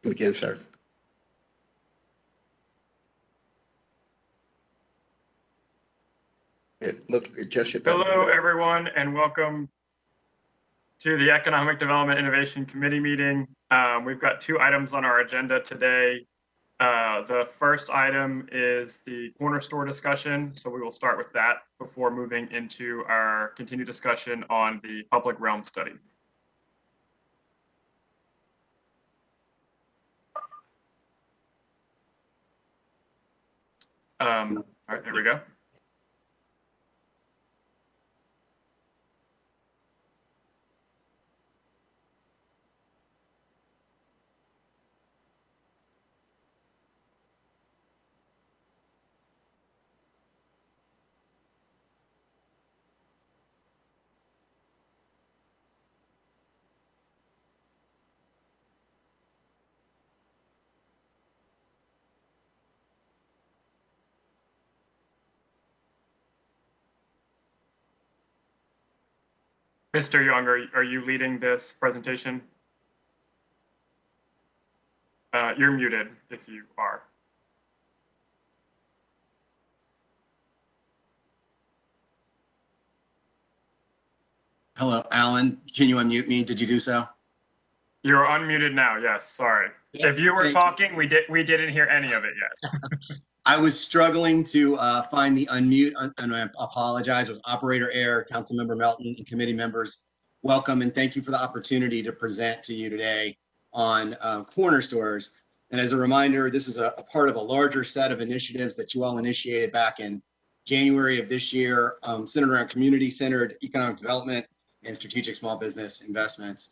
Again, sir. Hello, everyone, and welcome to the Economic Development Innovation Committee meeting. We've got two items on our agenda today. The first item is the corner store discussion, so we will start with that before moving into our continued discussion on the public realm study. All right, there we go. Mr. Young, are you leading this presentation? You're muted if you are. Hello, Alan. Can you unmute me? Did you do so? You're unmuted now. Yes, sorry. Yeah, if you were talking, we didn't hear any of it yet. I was struggling to find the unmute, and I apologize. It was operator error. Councilmember Melton and committee members, welcome and thank you for the opportunity to present to you today on corner stores. And as a reminder, this is a part of a larger set of initiatives that you all initiated back in January of this year, centered around community-centered economic development and strategic small business investments.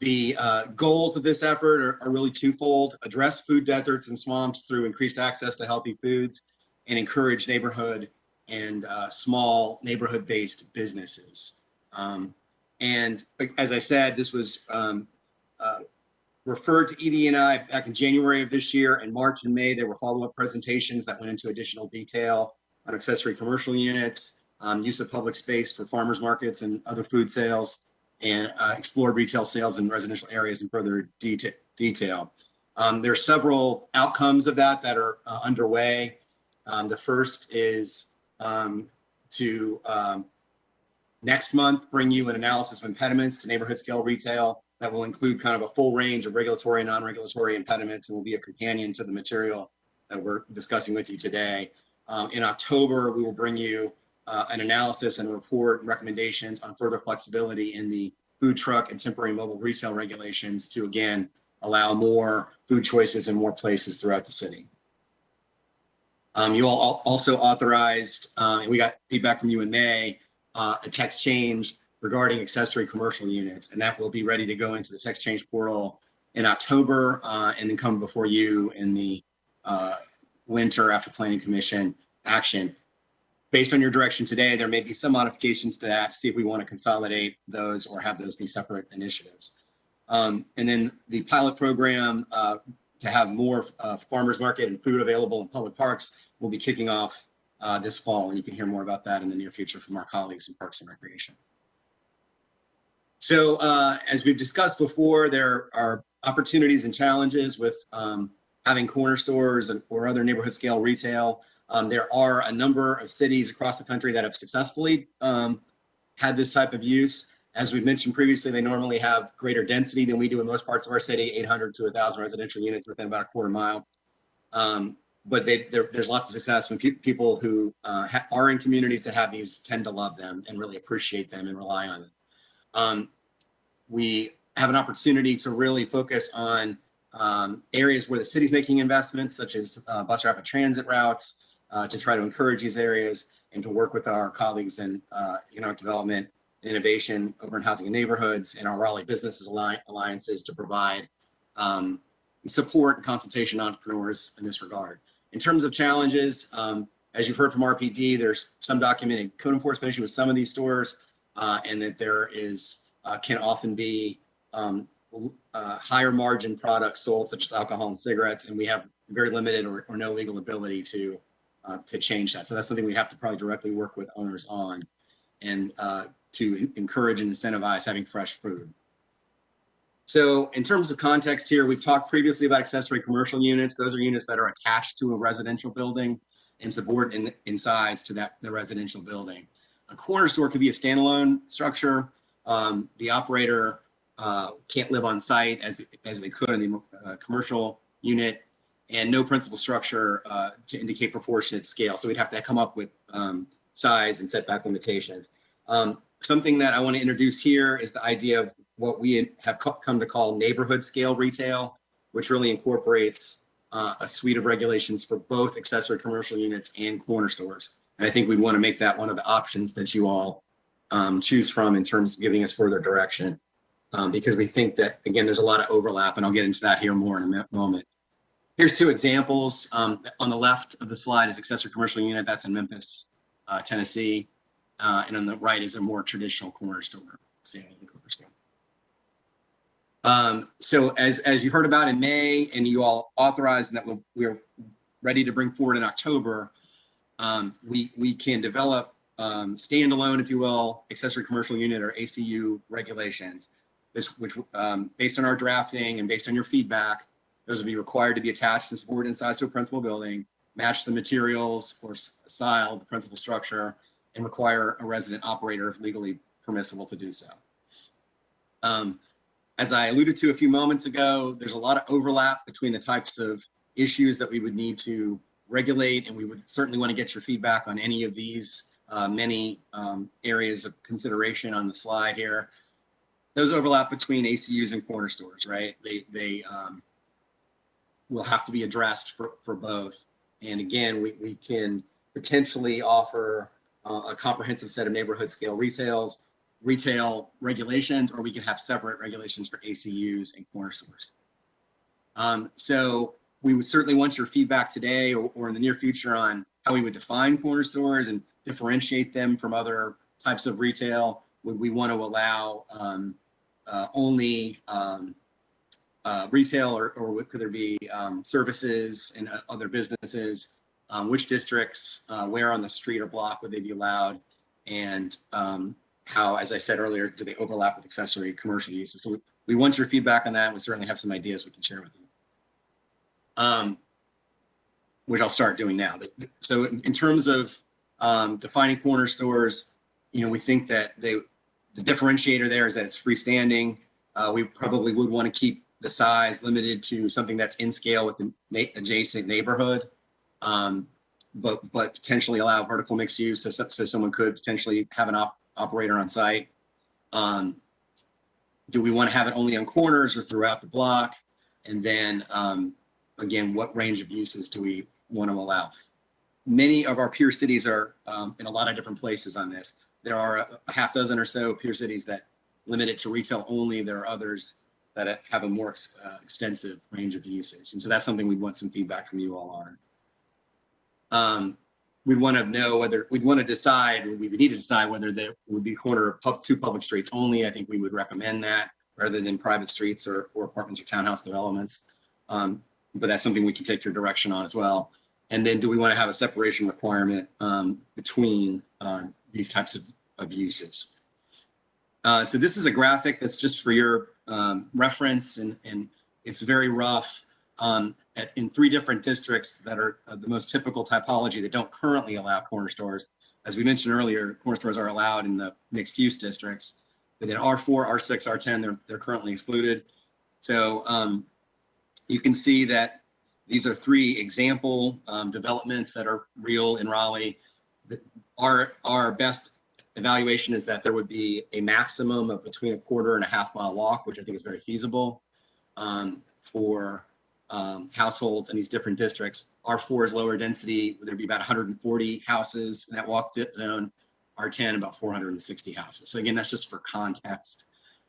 The goals of this effort are really twofold: address food deserts and swamps through increased access to healthy foods, and encourage neighborhood and small neighborhood-based businesses. And as I said, this was referred to ED&I back in January of this year. In March and May, there were follow-up presentations that went into additional detail on accessory commercial units, use of public space for farmers markets and other food sales, and explored retail sales in residential areas in further detail. There are several outcomes of that are underway. The first is to next month bring you an analysis of impediments to neighborhood scale retail that will include kind of a full range of regulatory and non-regulatory impediments, and will be a companion to the material that we're discussing with you today. In October, we will bring you an analysis and report and recommendations on further flexibility in the food truck and temporary mobile retail regulations to, again, allow more food choices in more places throughout the city. You all also authorized, and we got feedback from you in May, a text change regarding accessory commercial units, and that will be ready to go into the text change portal in October, and then come before you in the winter after Planning Commission action. Based on your direction today, there may be some modifications to that to see if we want to consolidate those or have those be separate initiatives. And then the pilot program to have more farmers market and food available in public parks will be kicking off this fall, and you can hear more about that in the near future from our colleagues in Parks and Recreation. So as we've discussed before, there are opportunities and challenges with having corner stores or other neighborhood scale retail. There are a number of cities across the country that have successfully had this type of use. As we've mentioned previously, they normally have greater density than we do in most parts of our city, 800 to 1,000 residential units within about a quarter mile. But there's lots of success when people who are in communities that have these tend to love them and really appreciate them and rely on them. We have an opportunity to really focus on areas where the city's making investments, such as bus rapid transit routes, to try to encourage these areas and to work with our colleagues in economic development, innovation, urban housing and neighborhoods, and our Raleigh businesses alliances to provide support and consultation to entrepreneurs in this regard. In terms of challenges, as you've heard from RPD, there's some documented code enforcement issue with some of these stores, and that there is can often be higher margin products sold, such as alcohol and cigarettes, and we have very limited or no legal ability to change that. So that's something we have to probably directly work with owners on, and to encourage and incentivize having fresh food. So in terms of context here, we've talked previously about accessory commercial units. Those are units that are attached to a residential building and subordinate in size to the residential building. A corner store could be a standalone structure. The operator can't live on site as they could in the commercial unit, and no principal structure to indicate proportionate scale. So we'd have to come up with size and setback limitations. Something that I want to introduce here is the idea of what we have come to call neighborhood scale retail, which really incorporates a suite of regulations for both accessory commercial units and corner stores. And I think we want to make that one of the options that you all choose from in terms of giving us further direction, because we think that, again, there's a lot of overlap, and I'll get into that here more in a moment. Here's two examples. On the left of the slide is accessory commercial unit. That's in Memphis, Tennessee. And on the right is a more traditional corner store. So as you heard about in May, and you all authorized that we're ready to bring forward in October, we can develop standalone, if you will, accessory commercial unit or ACU regulations. Which based on our drafting and based on your feedback, those would be required to be attached and supported in size to a principal building, match the materials or style of the principal structure, and require a resident operator if legally permissible to do so. As I alluded to a few moments ago, there's a lot of overlap between the types of issues that we would need to regulate, and we would certainly want to get your feedback on any of these many areas of consideration on the slide here. Those overlap between ACUs and corner stores, right? They will have to be addressed for both. And again, we can potentially offer a comprehensive set of neighborhood scale retail regulations, or we could have separate regulations for ACUs and corner stores. So we would certainly want your feedback today or in the near future on how we would define corner stores and differentiate them from other types of retail. Would we want to allow only retail, or could there be services and other businesses? Which districts, where on the street or block would they be allowed? And how, as I said earlier, do they overlap with accessory commercial uses? So we want your feedback on that, and we certainly have some ideas we can share with you, which I'll start doing now. So in terms of defining corner stores, we think that the differentiator there is that it's freestanding. We probably would want to keep the size limited to something that's in scale with the adjacent neighborhood, but potentially allow vertical mixed use, so someone could potentially have an operator on site. Do we want to have it only on corners or throughout the block? And then again, what range of uses do we want to allow? Many of our peer cities are in a lot of different places on this. There are a half dozen or so peer cities that limit it to retail only. There are others that have a more extensive range of uses. And so that's something we'd want some feedback from you all on. We'd want to know whether we would need to decide whether there would be corner of two public streets only. I think we would recommend that rather than private streets or apartments or townhouse developments. But that's something we can take your direction on as well. And then do we want to have a separation requirement between these types of uses? So this is a graphic that's just for your reference, and it's very rough in 3 different districts that are the most typical typology that don't currently allow corner stores. As we mentioned earlier, corner stores are allowed in the mixed use districts, but in R4, R6, R10, they're currently excluded. So you can see that these are 3 example developments that are real in Raleigh. Our best evaluation is that there would be a maximum of between a quarter and a half-mile walk, which I think is very feasible for households in these different districts. R4 is lower density. There'd be about 140 houses in that walk zone. R10, about 460 houses. So again, that's just for context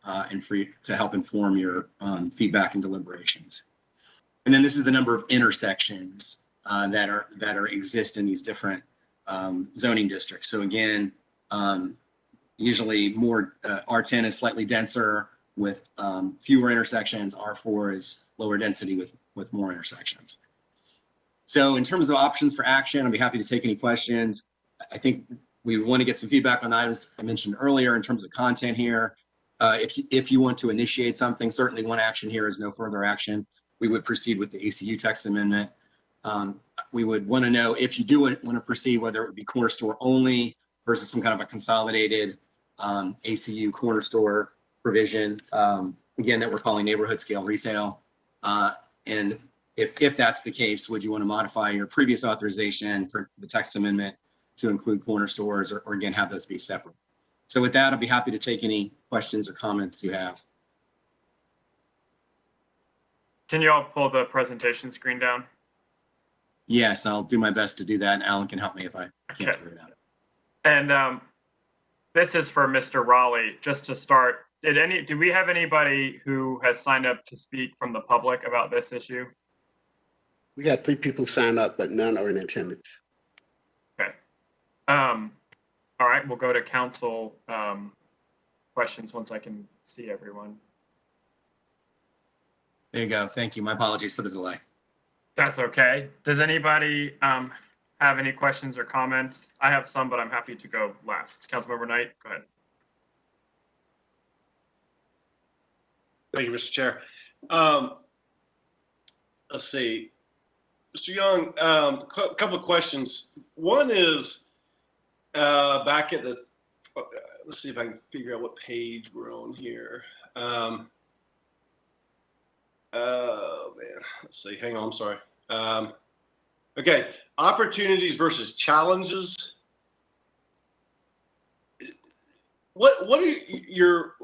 and for you to help inform your feedback and deliberations. And then this is the number of intersections that exist in these different zoning districts. So again, usually more R10 is slightly denser with fewer intersections. R4 is lower density with more intersections. So in terms of options for action, I'd be happy to take any questions. I think we want to get some feedback on the items I mentioned earlier in terms of content here. if you want to initiate something, certainly one action here is no further action. We would proceed with the ACU text amendment. We would want to know if you do want to proceed, whether it would be corner store only versus some kind of a consolidated ACU corner store provision, again, that we're calling neighborhood scale resale. And if that's the case, would you want to modify your previous authorization for the text amendment to include corner stores, or again, have those be separate? So with that, I'll be happy to take any questions or comments you have. Can you all pull the presentation screen down? Yes, I'll do my best to do that, and Alan can help me if I can't figure it out. And this is for Mr. Raleigh. Just to start, do we have anybody who has signed up to speak from the public about this issue? We got 3 people signed up, but none are in attendance. Okay. All right, we'll go to council questions once I can see everyone. There you go. Thank you. My apologies for the delay. That's okay. Does anybody have any questions or comments? I have some, but I'm happy to go last. Councilmember Knight, go ahead. Thank you, Mr. Chair. Let's see. Mr. Young, a couple of questions. One is back at the, let's see if I can figure out what page we're on here. Oh, man. Let's see. Hang on. I'm sorry. Okay. Opportunities versus challenges. What are your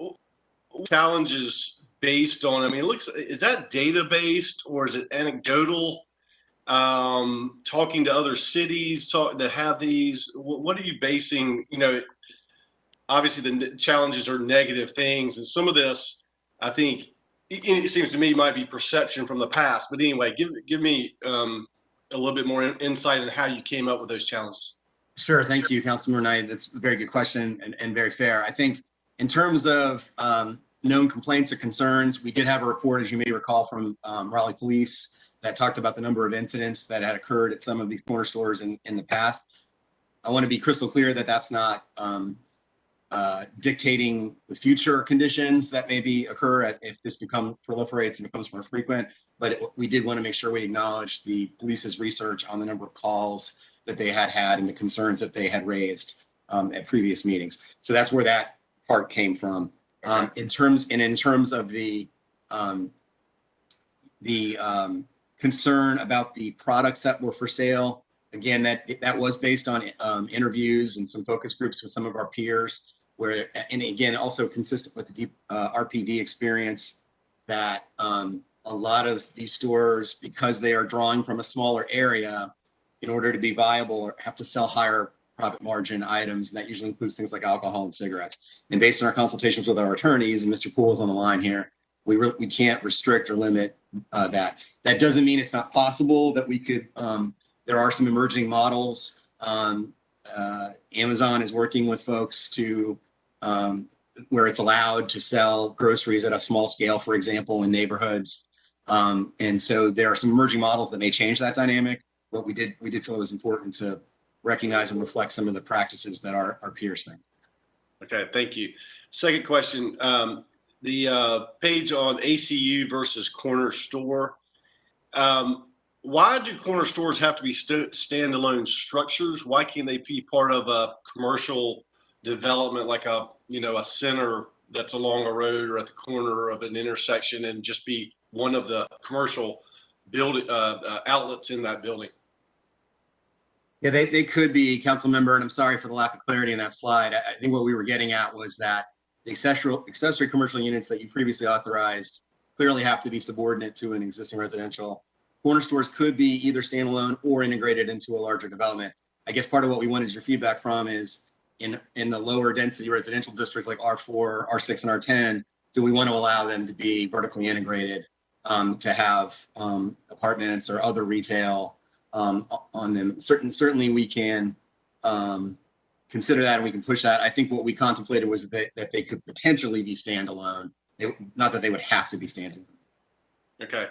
challenges based on? I mean, it looks, is that data based or is it anecdotal? Talking to other cities that have these, what are you basing, you know, obviously the challenges are negative things. And some of this, I think, it seems to me might be perception from the past, but anyway, give me a little bit more insight into how you came up with those challenges. Sure. Thank you, Councilmember Knight. That's a very good question and very fair. I think in terms of known complaints or concerns, we did have a report, as you may recall, from Raleigh Police that talked about the number of incidents that had occurred at some of these corner stores in the past. I want to be crystal clear that that's not dictating the future conditions that maybe occur if this proliferates and becomes more frequent. But we did want to make sure we acknowledge the police's research on the number of calls that they had and the concerns that they had raised at previous meetings. So that's where that part came from. In terms of the concern about the products that were for sale, again, that was based on interviews and some focus groups with some of our peers, and again, also consistent with the RPD experience, that a lot of these stores, because they are drawing from a smaller area, in order to be viable, have to sell higher profit margin items, and that usually includes things like alcohol and cigarettes. And based on our consultations with our attorneys, and Mr. Poole is on the line here, we can't restrict or limit that. That doesn't mean it's not possible that we could. There are some emerging models. Amazon is working with folks to where it's allowed to sell groceries at a small scale, for example, in neighborhoods. And so there are some emerging models that may change that dynamic. But we did feel it was important to recognize and reflect some of the practices that our peers make. Okay, thank you. Second question, the page on ACU versus corner store. Why do corner stores have to be standalone structures? Why can't they be part of a commercial development, like a center that's along a road or at the corner of an intersection, and just be one of the commercial building outlets in that building? Yeah, they could be, council member, and I'm sorry for the lack of clarity in that slide. I think what we were getting at was that the accessory commercial units that you previously authorized clearly have to be subordinate to an existing residential. Corner stores could be either standalone or integrated into a larger development. I guess part of what we wanted your feedback from is in the lower density residential districts like R4, R6, and R10, do we want to allow them to be vertically integrated, to have apartments or other retail on them? Certainly we can consider that, and we can push that. I think what we contemplated was that they could potentially be standalone, not that they would have to be standalone. Okay,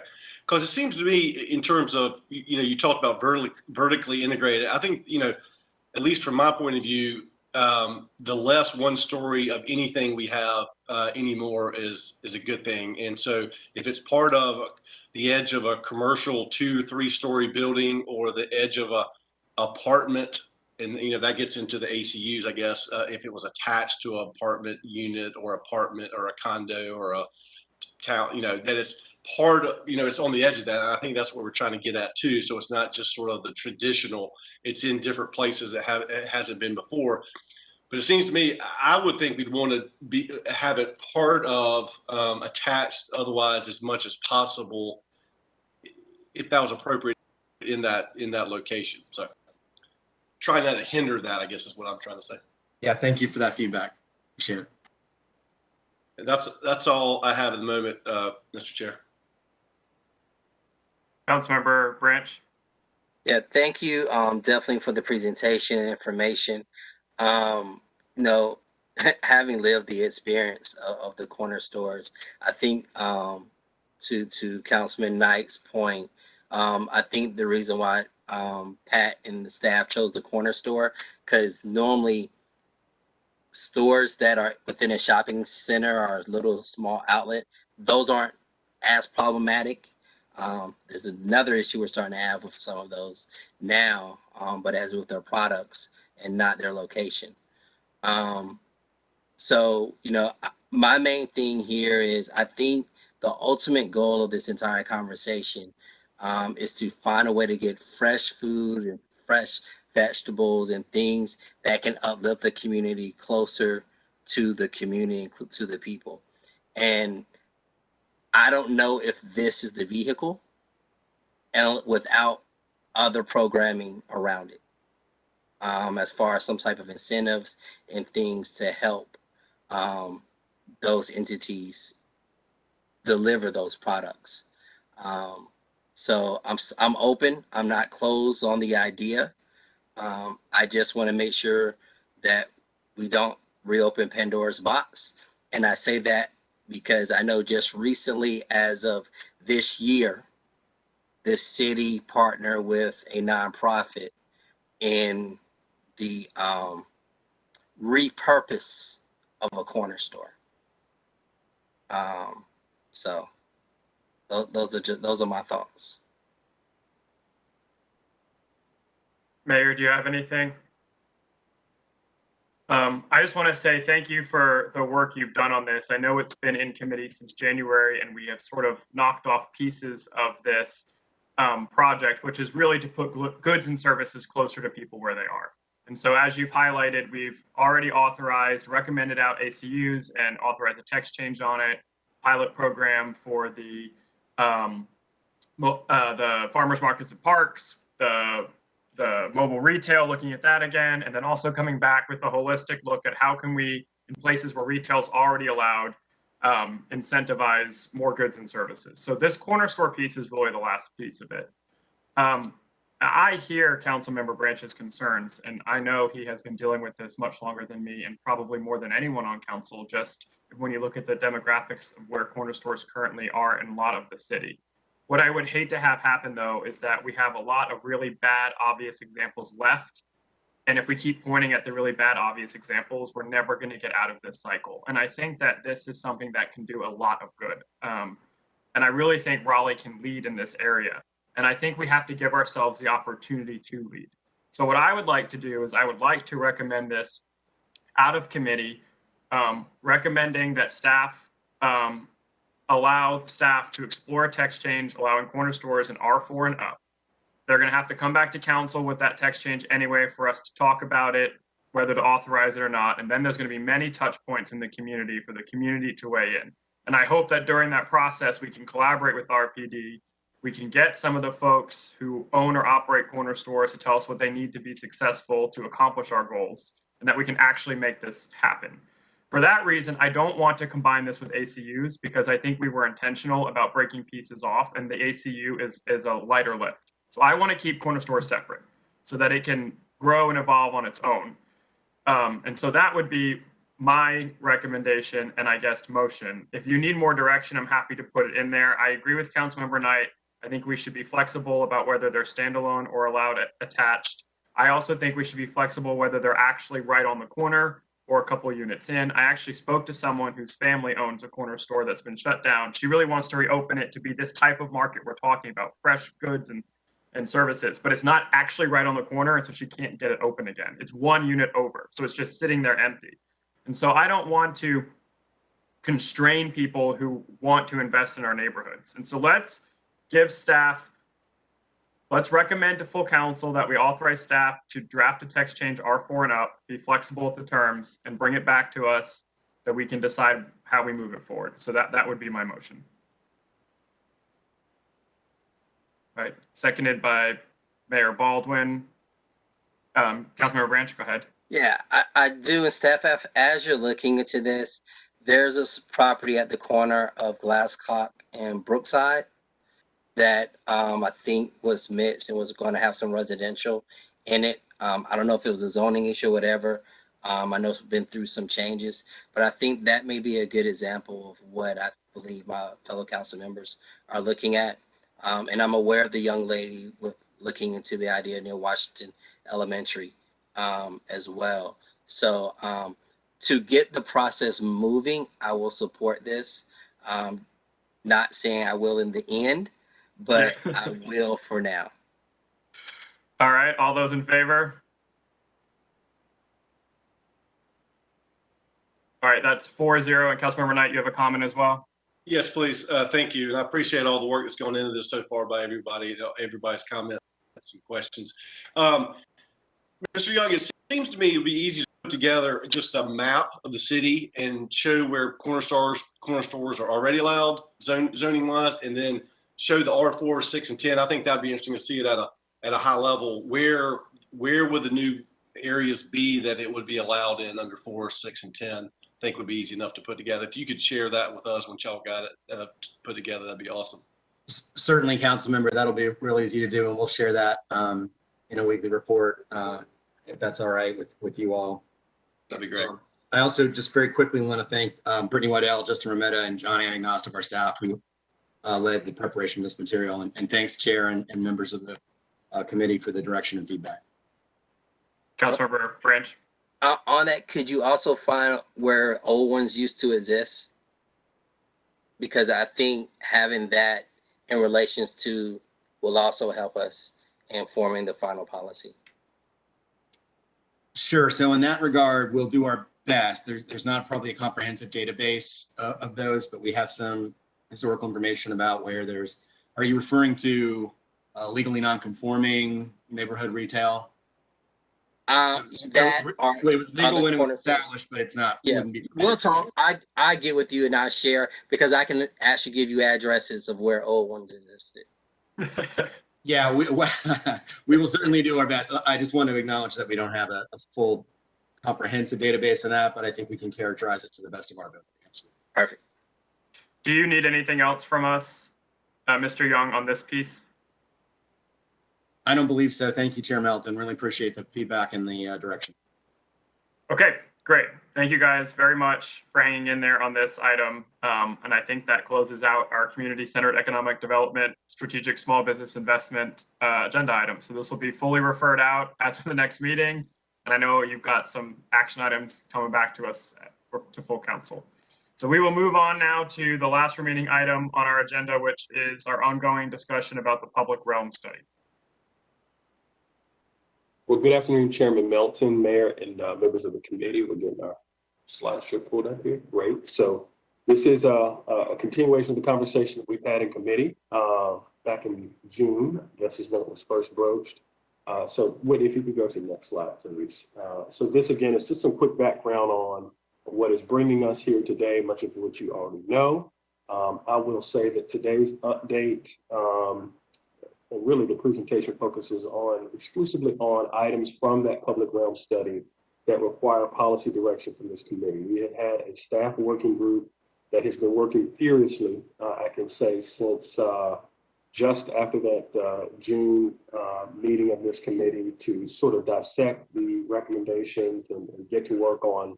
because it seems to me, in terms of, you talked about vertically integrated. I think, at least from my point of view, the less one story of anything we have anymore is a good thing. And so if it's part of the edge of a commercial 2-3 story building or the edge of a apartment, and that gets into the ACUs, I guess, if it was attached to an apartment unit or apartment or a condo or a town, that it's part of, it's on the edge of that. And I think that's what we're trying to get at too. So it's not just sort of the traditional, it's in different places that it hasn't been before. But it seems to me, I would think we'd want to have it part of attached otherwise as much as possible, if that was appropriate in that location. So trying not to hinder that, I guess, is what I'm trying to say. Yeah, thank you for that feedback. Appreciate it. And that's all I have at the moment, Mr. Chair. Councilmember Branch. Yeah, thank you definitely for the presentation and information. Having lived the experience of the corner stores, I think to Councilman Knight's point, I think the reason why Pat and the staff chose the corner store, because normally stores that are within a shopping center or a little small outlet, those aren't as problematic. There's another issue we're starting to have with some of those now, but as with their products and not their location. So, my main thing here is I think the ultimate goal of this entire conversation is to find a way to get fresh food and fresh vegetables and things that can uplift the community closer to the community and to the people. And I don't know if this is the vehicle and without other programming around it, as far as some type of incentives and things to help those entities deliver those products. So I'm open. I'm not closed on the idea. I just want to make sure that we don't reopen Pandora's box. And I say that because I know just recently, as of this year, the city partnered with a nonprofit in the repurpose of a corner store. So those are my thoughts. Mayor, do you have anything? I just want to say thank you for the work you've done on this. I know it's been in committee since January, and we have sort of knocked off pieces of this project, which is really to put goods and services closer to people where they are. And so as you've highlighted, we've already recommended out ACUs and authorized a text change on it, pilot program for the farmers markets and parks, the mobile retail, looking at that again, and then also coming back with the holistic look at how can we, in places where retail's already allowed, incentivize more goods and services. So this corner store piece is really the last piece of it. I hear Councilmember Branch's concerns, and I know he has been dealing with this much longer than me and probably more than anyone on council, just when you look at the demographics of where corner stores currently are in a lot of the city. What I would hate to have happen, though, is that we have a lot of really bad, obvious examples left. And if we keep pointing at the really bad, obvious examples, we're never going to get out of this cycle. And I think that this is something that can do a lot of good. And I really think Raleigh can lead in this area. And I think we have to give ourselves the opportunity to lead. So what I would like to do is I would like to recommend this out of committee, recommending that staff allow staff to explore a text change, allowing corner stores in R4 and up. They're going to have to come back to council with that text change anyway for us to talk about it, whether to authorize it or not. And then there's going to be many touch points in the community for the community to weigh in. And I hope that during that process, we can collaborate with RPD. We can get some of the folks who own or operate corner stores to tell us what they need to be successful to accomplish our goals, and that we can actually make this happen. For that reason, I don't want to combine this with ACUs because I think we were intentional about breaking pieces off, and the ACU is a lighter lift. So I want to keep corner stores separate so that it can grow and evolve on its own. And so that would be my recommendation and I guess motion. If you need more direction, I'm happy to put it in there. I agree with Councilmember Knight. I think we should be flexible about whether they're standalone or allowed attached. I also think we should be flexible whether they're actually right on the corner or a couple units in. I actually spoke to someone whose family owns a corner store that's been shut down. She really wants to reopen it to be this type of market we're talking about, fresh goods and services, but it's not actually right on the corner, and so she can't get it open again. It's one unit over, so it's just sitting there empty. And so I don't want to constrain people who want to invest in our neighborhoods. And so let's recommend to full council that we authorize staff to draft a text change R4 and up, be flexible with the terms, and bring it back to us that we can decide how we move it forward. So that would be my motion. All right, seconded by Mayor Baldwin. Councilmember Branch, go ahead. Yeah, I do. And staff, as you're looking into this, there's a property at the corner of Glasscock and Brookside that I think was mixed and was going to have some residential in it. I don't know if it was a zoning issue or whatever. I know it's been through some changes, but I think that may be a good example of what I believe my fellow council members are looking at. And I'm aware of the young lady with looking into the idea near Washington Elementary as well. So to get the process moving, I will support this. Not saying I will in the end, but I will for now. All right, all those in favor? All right, that's 4-0. And Councilmember Knight, you have a comment as well? Yes, please. Thank you. And I appreciate all the work that's gone into this so far by everybody, everybody's comments and questions. Mr. Young, it seems to me it would be easy to put together just a map of the city and show where corner stores are already allowed zoning wise, and then show the R4, 6, and 10. I think that'd be interesting to see it at a high level. Where would the new areas be that it would be allowed in under 4, 6, and 10? I think would be easy enough to put together. If you could share that with us once y'all got it put together, that'd be awesome. Certainly, council member, that'll be really easy to do, and we'll share that in a weekly report if that's all right with you all. That'd be great. I also just very quickly want to thank Brittany Waddell, Justin Rometta, and John Anagnost of our staff who led the preparation of this material. And thanks, Chair and members of the committee for the direction and feedback. Councilmember Branch. On that, could you also find where old ones used to exist? Because I think having that in relations to will also help us in forming the final policy. Sure. So in that regard, we'll do our best. There's not probably a comprehensive database of those, but we have some historical information about where there's. Are you referring to legally non-conforming neighborhood retail? It was legal when it was established, but it's not. Yeah, we'll talk. I get with you and I share, because I can actually give you addresses of where old ones existed. Yeah, we will certainly do our best. I just want to acknowledge that we don't have a full comprehensive database on that, but I think we can characterize it to the best of our ability. Absolutely. Perfect. Do you need anything else from us, Mr. Young, on this piece? I don't believe so. Thank you, Chair Melton. Really appreciate the feedback and the direction. Okay, great. Thank you guys very much for hanging in there on this item. And I think that closes out our community-centered economic development, strategic small business investment agenda item. So this will be fully referred out as of the next meeting. And I know you've got some action items coming back to us to full council. So we will move on now to the last remaining item on our agenda, which is our ongoing discussion about the public realm study. Well, good afternoon, Chairman Melton, Mayor, and members of the committee. We're getting our slideshow pulled up here. Great. So this is a continuation of the conversation that we've had in committee back in June. This is when it was first broached. So Whitney, if you could go to the next slide, please. So this, again, is just some quick background on what is bringing us here today, much of which you already know. I will say that today's update, and really the presentation focuses exclusively on items from that public realm study that require policy direction from this committee. We have had a staff working group that has been working furiously, I can say, since just after that June meeting of this committee to sort of dissect the recommendations and get to work on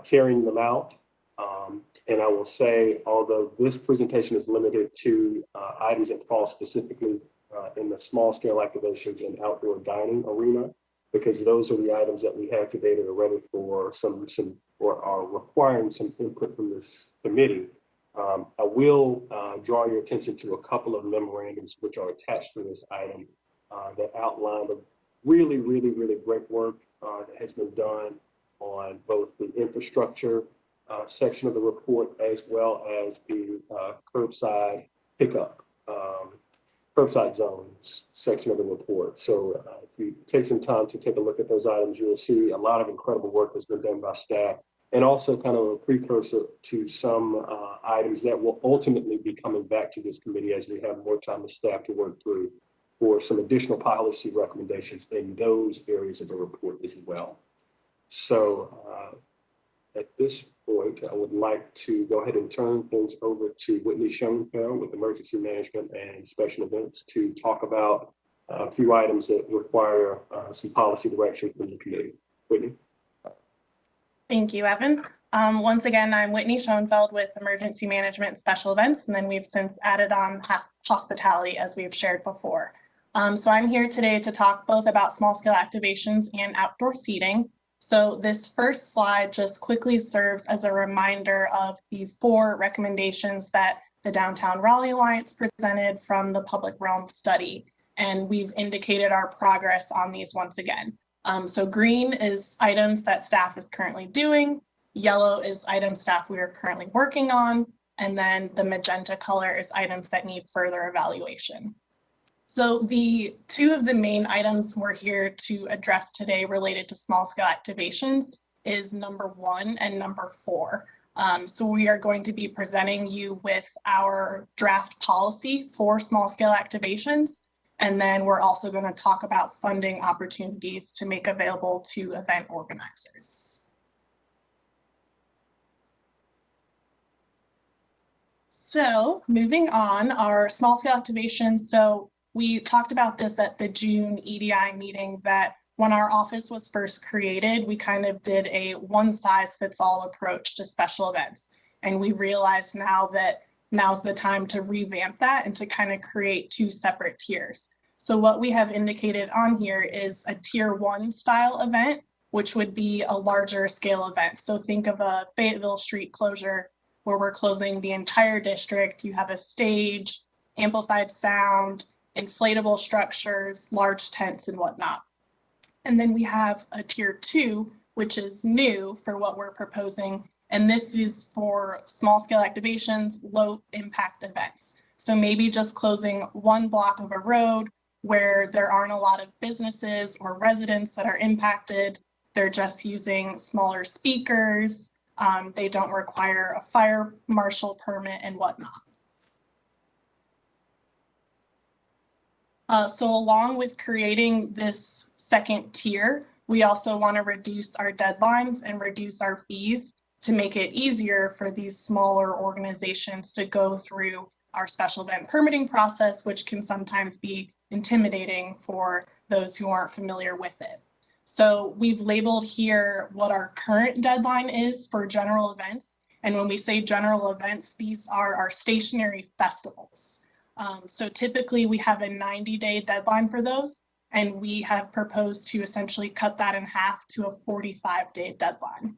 carrying them out. And I will say, although this presentation is limited to items that fall specifically in the small scale activations and outdoor dining arena, because those are the items that we have today that are ready for some or are requiring some input from this committee. I will draw your attention to a couple of memorandums which are attached to this item that outline the really great work that has been done on both the infrastructure section of the report as well as the curbside pickup, curbside zones section of the report. So if you take some time to take a look at those items, you will see a lot of incredible work that's been done by staff, and also kind of a precursor to some items that will ultimately be coming back to this committee as we have more time with staff to work through for some additional policy recommendations in those areas of the report as well. So at this point, I would like to go ahead and turn things over to Whitney Schoenfeld with Emergency Management and Special Events to talk about a few items that require some policy direction from the committee. Whitney. Thank you, Evan. Once again, I'm Whitney Schoenfeld with Emergency Management and Special Events, and then we've since added on hospitality as we've shared before. So I'm here today to talk both about small-scale activations and outdoor seating. So this first slide just quickly serves as a reminder of the 4 recommendations that the Downtown Raleigh Alliance presented from the Public Realm study. And we've indicated our progress on these once again. So green is items that staff is currently doing. Yellow is items staff we are currently working on. And then the magenta color is items that need further evaluation. So the 2 of the main items we're here to address today related to small scale activations is number 1 and number 4. So we are going to be presenting you with our draft policy for small scale activations. And then we're also going to talk about funding opportunities to make available to event organizers. So moving on, our small scale activations. So we talked about this at the June EDI meeting that when our office was first created, we kind of did a one-size-fits-all approach to special events. And we realize now that now's the time to revamp that and to kind of create 2 separate tiers. So what we have indicated on here is a tier 1 style event, which would be a larger scale event. So think of a Fayetteville Street closure where we're closing the entire district. You have a stage, amplified sound, inflatable structures, large tents and whatnot. And then we have a tier 2, which is new for what we're proposing. And this is for small scale activations, low impact events. So maybe just closing 1 block of a road where there aren't a lot of businesses or residents that are impacted. They're just using smaller speakers. They don't require a fire marshal permit and whatnot. So along with creating this second tier, we also want to reduce our deadlines and reduce our fees to make it easier for these smaller organizations to go through our special event permitting process, which can sometimes be intimidating for those who aren't familiar with it. So we've labeled here what our current deadline is for general events. And when we say general events, these are our stationary festivals. So typically we have a 90-day deadline for those, and we have proposed to essentially cut that in half to a 45-day deadline.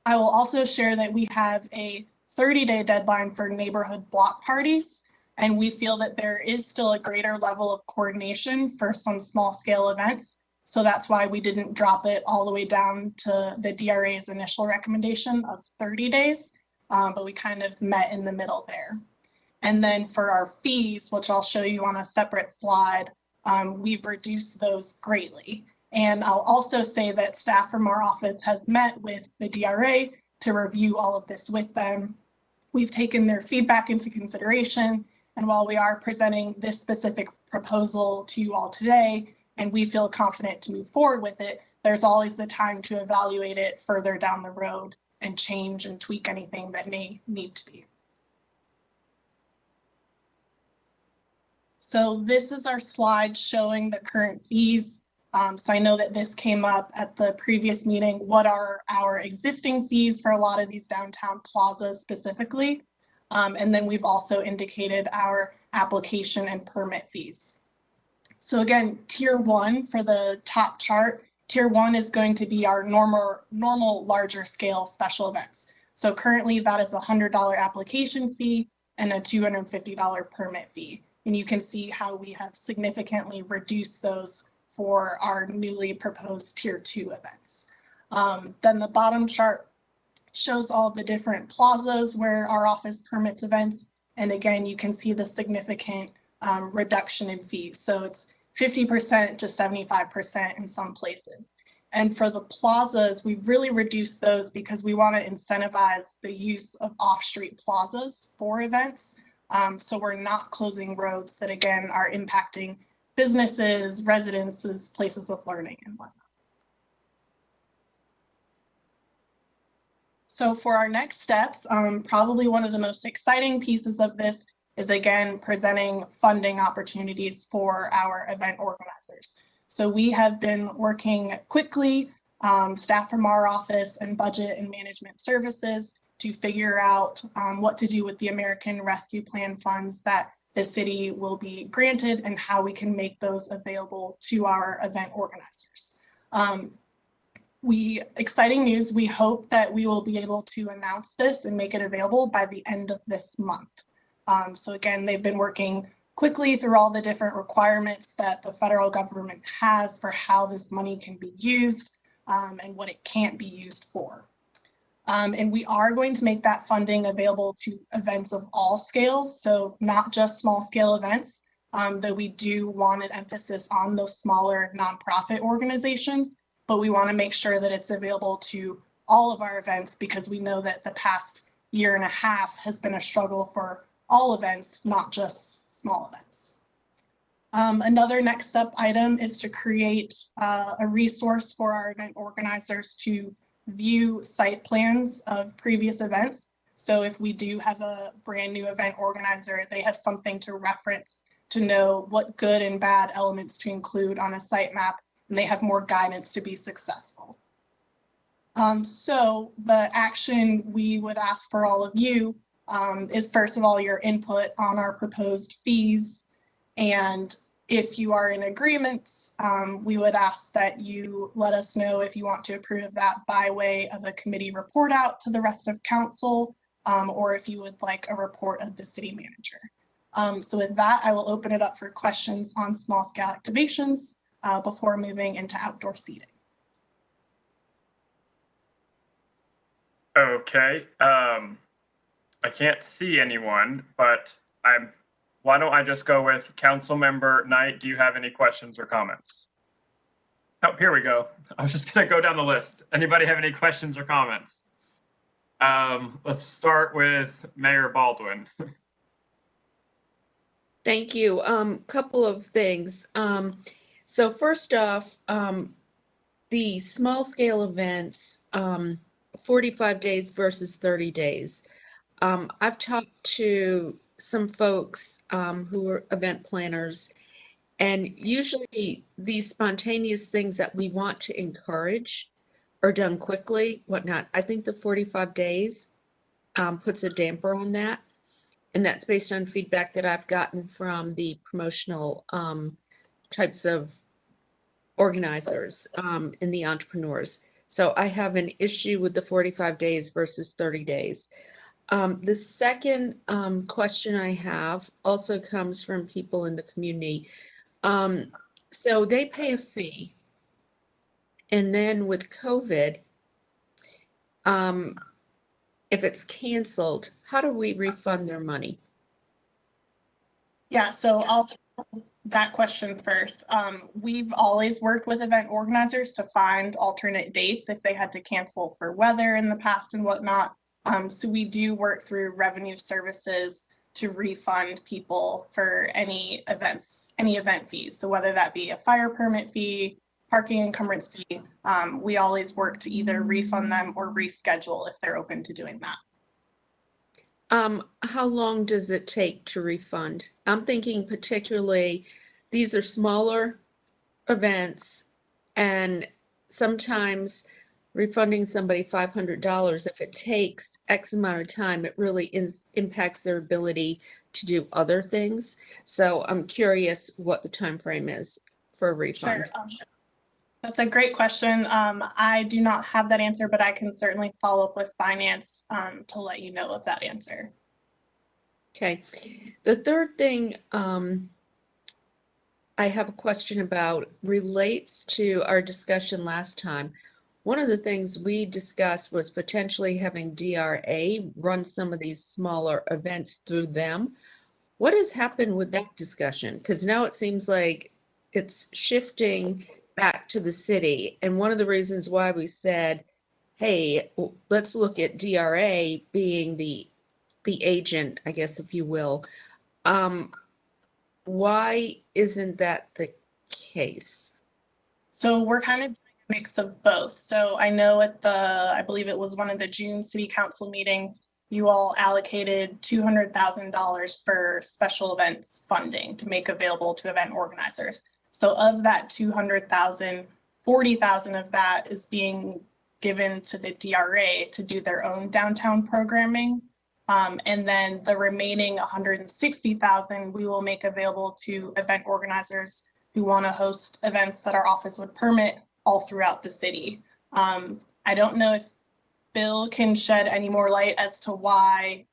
I will also share that we have a 30-day deadline for neighborhood block parties, and we feel that there is still a greater level of coordination for some small scale events. So that's why we didn't drop it all the way down to the DRA's initial recommendation of 30 days, but we kind of met in the middle there. And then for our fees, which I'll show you on a separate slide, we've reduced those greatly. And I'll also say that staff from our office has met with the DRA to review all of this with them. We've taken their feedback into consideration. And while we are presenting this specific proposal to you all today, and we feel confident to move forward with it, there's always the time to evaluate it further down the road and change and tweak anything that may need to be. So this is our slide showing the current fees. So I know that this came up at the previous meeting. What are our existing fees for a lot of these downtown plazas specifically? And then we've also indicated our application and permit fees. So again, tier 1 for the top chart, tier 1 is going to be our normal larger scale special events. So currently that is a $100 application fee and a $250 permit fee. And you can see how we have significantly reduced those for our newly proposed tier 2 events. Then the bottom chart shows all of the different plazas where our office permits events. And again, you can see the significant reduction in fees. So it's 50% to 75% in some places. And for the plazas, we've really reduced those because we want to incentivize the use of off-street plazas for events. So we're not closing roads that, again, are impacting businesses, residences, places of learning, and whatnot. So for our next steps, probably one of the most exciting pieces of this is, again, presenting funding opportunities for our event organizers. So we have been working quickly, staff from our office and budget and management services, to figure out what to do with the American Rescue Plan funds that the city will be granted and how we can make those available to our event organizers. Exciting news, we hope that we will be able to announce this and make it available by the end of this month. So again, they've been working quickly through all the different requirements that the federal government has for how this money can be used and what it can't be used for. And we are going to make that funding available to events of all scales, so not just small scale events, though we do want an emphasis on those smaller nonprofit organizations, but we want to make sure that it's available to all of our events because we know that the past year and a half has been a struggle for all events, not just small events. Another next step item is to create a resource for our event organizers to view site plans of previous events. So if we do have a brand new event organizer, they have something to reference to know what good and bad elements to include on a site map, and they have more guidance to be successful. So the action we would ask for all of you is, first of all, your input on our proposed fees. And if you are in agreement, we would ask that you let us know if you want to approve that by way of a committee report out to the rest of council, or if you would like a report of the city manager. So with that, I will open it up for questions on small scale activations before moving into outdoor seating. Okay, I can't see anyone, but why don't I just go with Councilmember Knight? Do you have any questions or comments? Oh, here we go. I was just gonna go down the list. Anybody have any questions or comments? Let's start with Mayor Baldwin. Thank you. Couple of things. So first off, the small scale events, 45 days versus 30 days. I've talked to some folks who are event planners, and usually these spontaneous things that we want to encourage are done quickly, whatnot. I think the 45 days puts a damper on that. And that's based on feedback that I've gotten from the promotional types of organizers and the entrepreneurs. So I have an issue with the 45 days versus 30 days. The second question I have also comes from people in the community. So they pay a fee, and then with COVID, if it's canceled, how do we refund their money? Yeah, so I'll take that question first. We've always worked with event organizers to find alternate dates if they had to cancel for weather in the past and whatnot. So we do work through revenue services to refund people for any event fees. So whether that be a fire permit fee, parking encumbrance fee, we always work to either refund them or reschedule if they're open to doing that. How long does it take to refund? I'm thinking particularly these are smaller events, and sometimes refunding somebody $500, if it takes X amount of time, it really impacts their ability to do other things. So I'm curious what the time frame is for a refund. Sure. That's a great question. I do not have that answer, but I can certainly follow up with finance to let you know of that answer. Okay. The third thing I have a question about relates to our discussion last time. One of the things we discussed was potentially having DRA run some of these smaller events through them. What has happened with that discussion? Because now it seems like it's shifting back to the city. And one of the reasons why we said, hey, let's look at DRA being the agent, I guess, if you will. Why isn't that the case? So we're kind of doing a mix of both. So I know at I believe it was one of the June City Council meetings, you all allocated $200,000 for special events funding to make available to event organizers. So of that 200,000, 40,000 of that is being given to the DRA to do their own downtown programming. And then the remaining 160,000 we will make available to event organizers who want to host events that our office would permit all throughout the city. I don't know if Bill can shed any more light as to why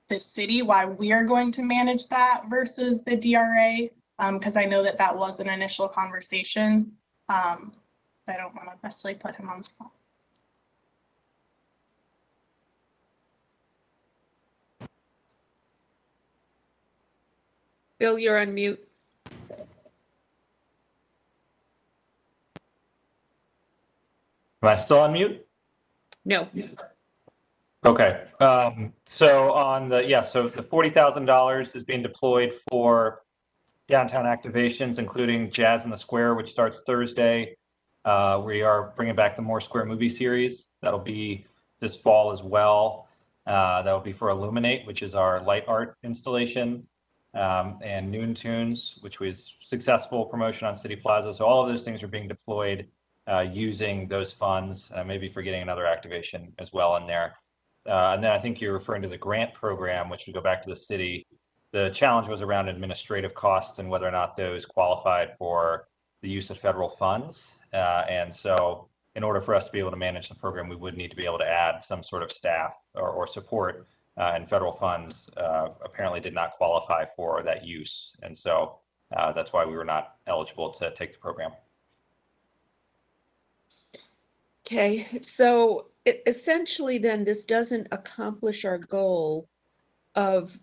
we are going to manage that versus the DRA, because I know that was an initial conversation. I don't want to necessarily put him on the spot. Bill, you're on mute. Am I still on mute? No. Okay. So on the, so the $40,000 is being deployed for downtown activations, including Jazz in the Square, which starts Thursday. We are bringing back the More Square movie series. That'll be this fall as well. That'll be for Illuminate, which is our light art installation, and Noon Tunes, which was successful promotion on City Plaza. So all of those things are being deployed using those funds, maybe forgetting another activation as well in there. And then I think you're referring to the grant program, which would go back to the city. The challenge was around administrative costs and whether or not those qualified for the use of federal funds. And so in order for us to be able to manage the program, we would need to be able to add some sort of staff or support, and federal funds apparently did not qualify for that use. And so that's why we were not eligible to take the program. Okay, so essentially then this doesn't accomplish our goal of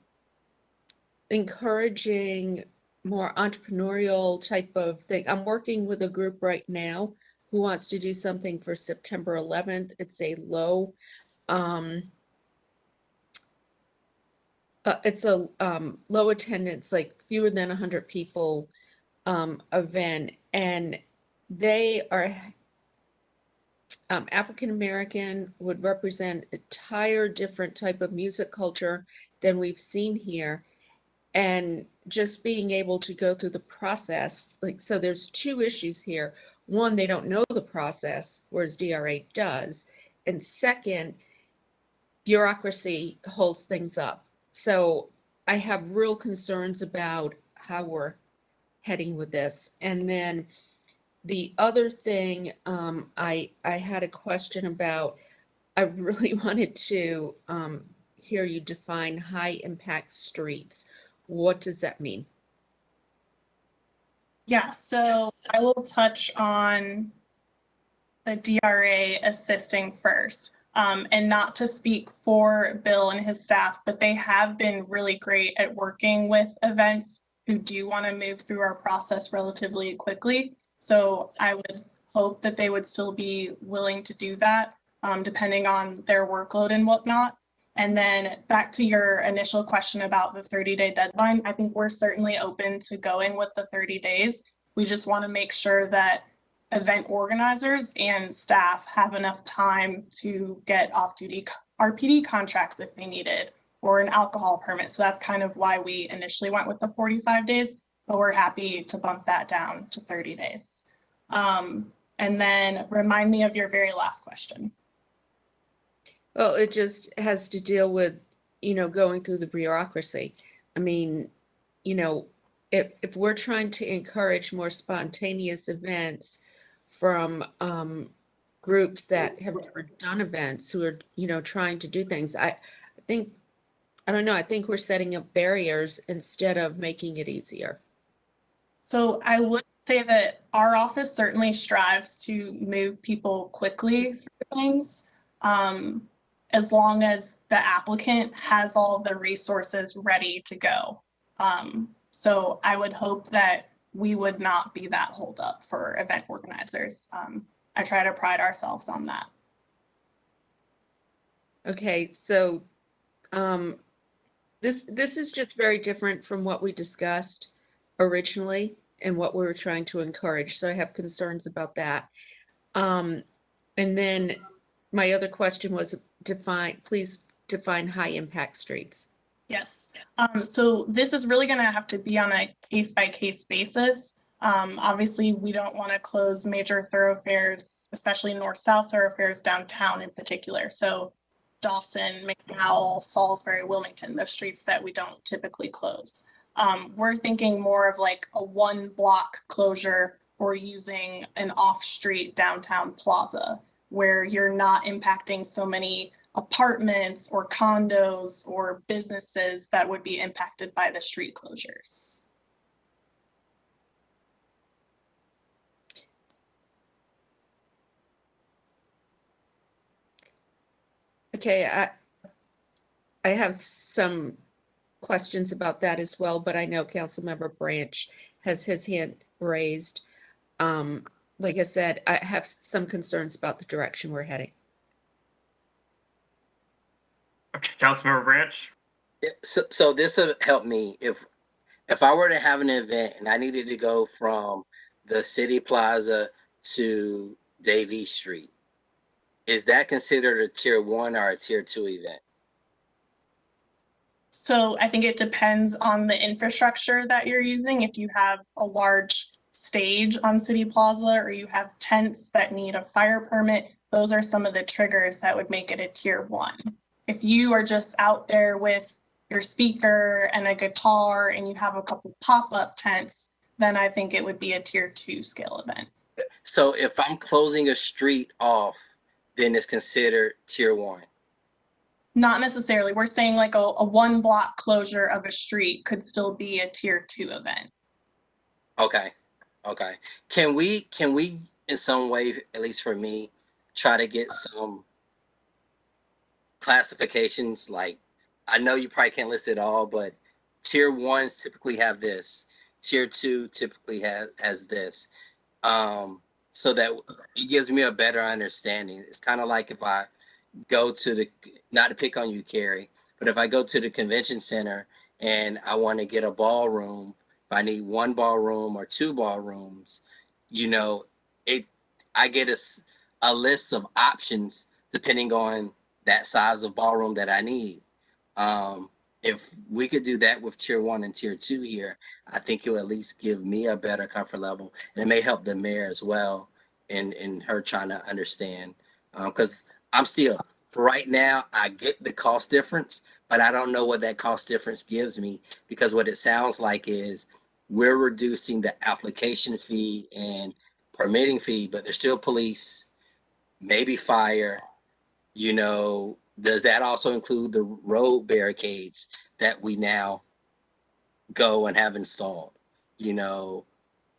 encouraging more entrepreneurial type of thing. I'm working with a group right now who wants to do something for September 11th. It's a low, low attendance, like fewer than 100 people event, and they are African American, would represent an entire different type of music culture than we've seen here. And just being able to go through the process, like, so there's two issues here. One, they don't know the process, whereas DRA does. And second, bureaucracy holds things up. So I have real concerns about how we're heading with this. And then the other thing I had a question about, I really wanted to hear you define high impact streets. What does that mean? Yeah, so I will touch on the DRA assisting first, and not to speak for Bill and his staff, but they have been really great at working with events who do want to move through our process relatively quickly. So I would hope that they would still be willing to do that, depending on their workload and whatnot. And then back to your initial question about the 30-day deadline, I think we're certainly open to going with the 30 days. We just want to make sure that event organizers and staff have enough time to get off-duty RPD contracts if they need it, or an alcohol permit. So that's kind of why we initially went with the 45 days, but we're happy to bump that down to 30 days. And then remind me of your very last question. Well, it just has to deal with, going through the bureaucracy. I mean, if we're trying to encourage more spontaneous events from groups that have never done events who are, trying to do things, I don't know, I think we're setting up barriers instead of making it easier. So I would say that our office certainly strives to move people quickly through things, as long as the applicant has all the resources ready to go. So I would hope that we would not be that holdup for event organizers. I try to pride ourselves on that. Okay, so this is just very different from what we discussed originally and what we were trying to encourage. So I have concerns about that. And then my other question was please define high impact streets. Yes. So this is really going to have to be on a case-by-case basis. Obviously, we don't want to close major thoroughfares, especially north-south thoroughfares downtown in particular. So Dawson, McDowell, Salisbury, Wilmington, those streets that we don't typically close. We're thinking more of like a one block closure or using an off-street downtown plaza where you're not impacting so many apartments or condos or businesses that would be impacted by the street closures. Okay, I have some questions about that as well, but I know Councilmember Branch has his hand raised. Like I said, I have some concerns about the direction we're heading. Okay, Councilmember Branch. So this will help me if I were to have an event and I needed to go from the City Plaza to Davie Street. Is that considered a tier 1 or a tier 2 event? So I think it depends on the infrastructure that you're using. If you have a large stage on City Plaza or you have tents that need a fire permit, those are some of the triggers that would make it a tier 1. If you are just out there with your speaker and a guitar and you have a couple pop-up tents, then I think it would be a tier 2 scale event. So if I'm closing a street off, then it's considered tier 1. Not necessarily. We're saying like a one block closure of a street could still be a tier 2 event. Okay. Can we in some way, at least for me, try to get some classifications? Like, I know you probably can't list it all, but tier 1s typically have this. Tier 2 typically has this. So that it gives me a better understanding. It's kind of like if I go to not to pick on you, Carrie, but if I go to the convention center and I want to get a ballroom, if I need 1 ballroom or 2 ballrooms, I get a list of options depending on that size of ballroom that I need. If we could do that with tier 1 and tier 2 here, I think it'll at least give me a better comfort level, and it may help the mayor as well in her trying to understand. Because I'm still, for right now, I get the cost difference, but I don't know what that cost difference gives me, because what it sounds like is we're reducing the application fee and permitting fee, but there's still police, maybe fire. Does that also include the road barricades that we now go and have installed?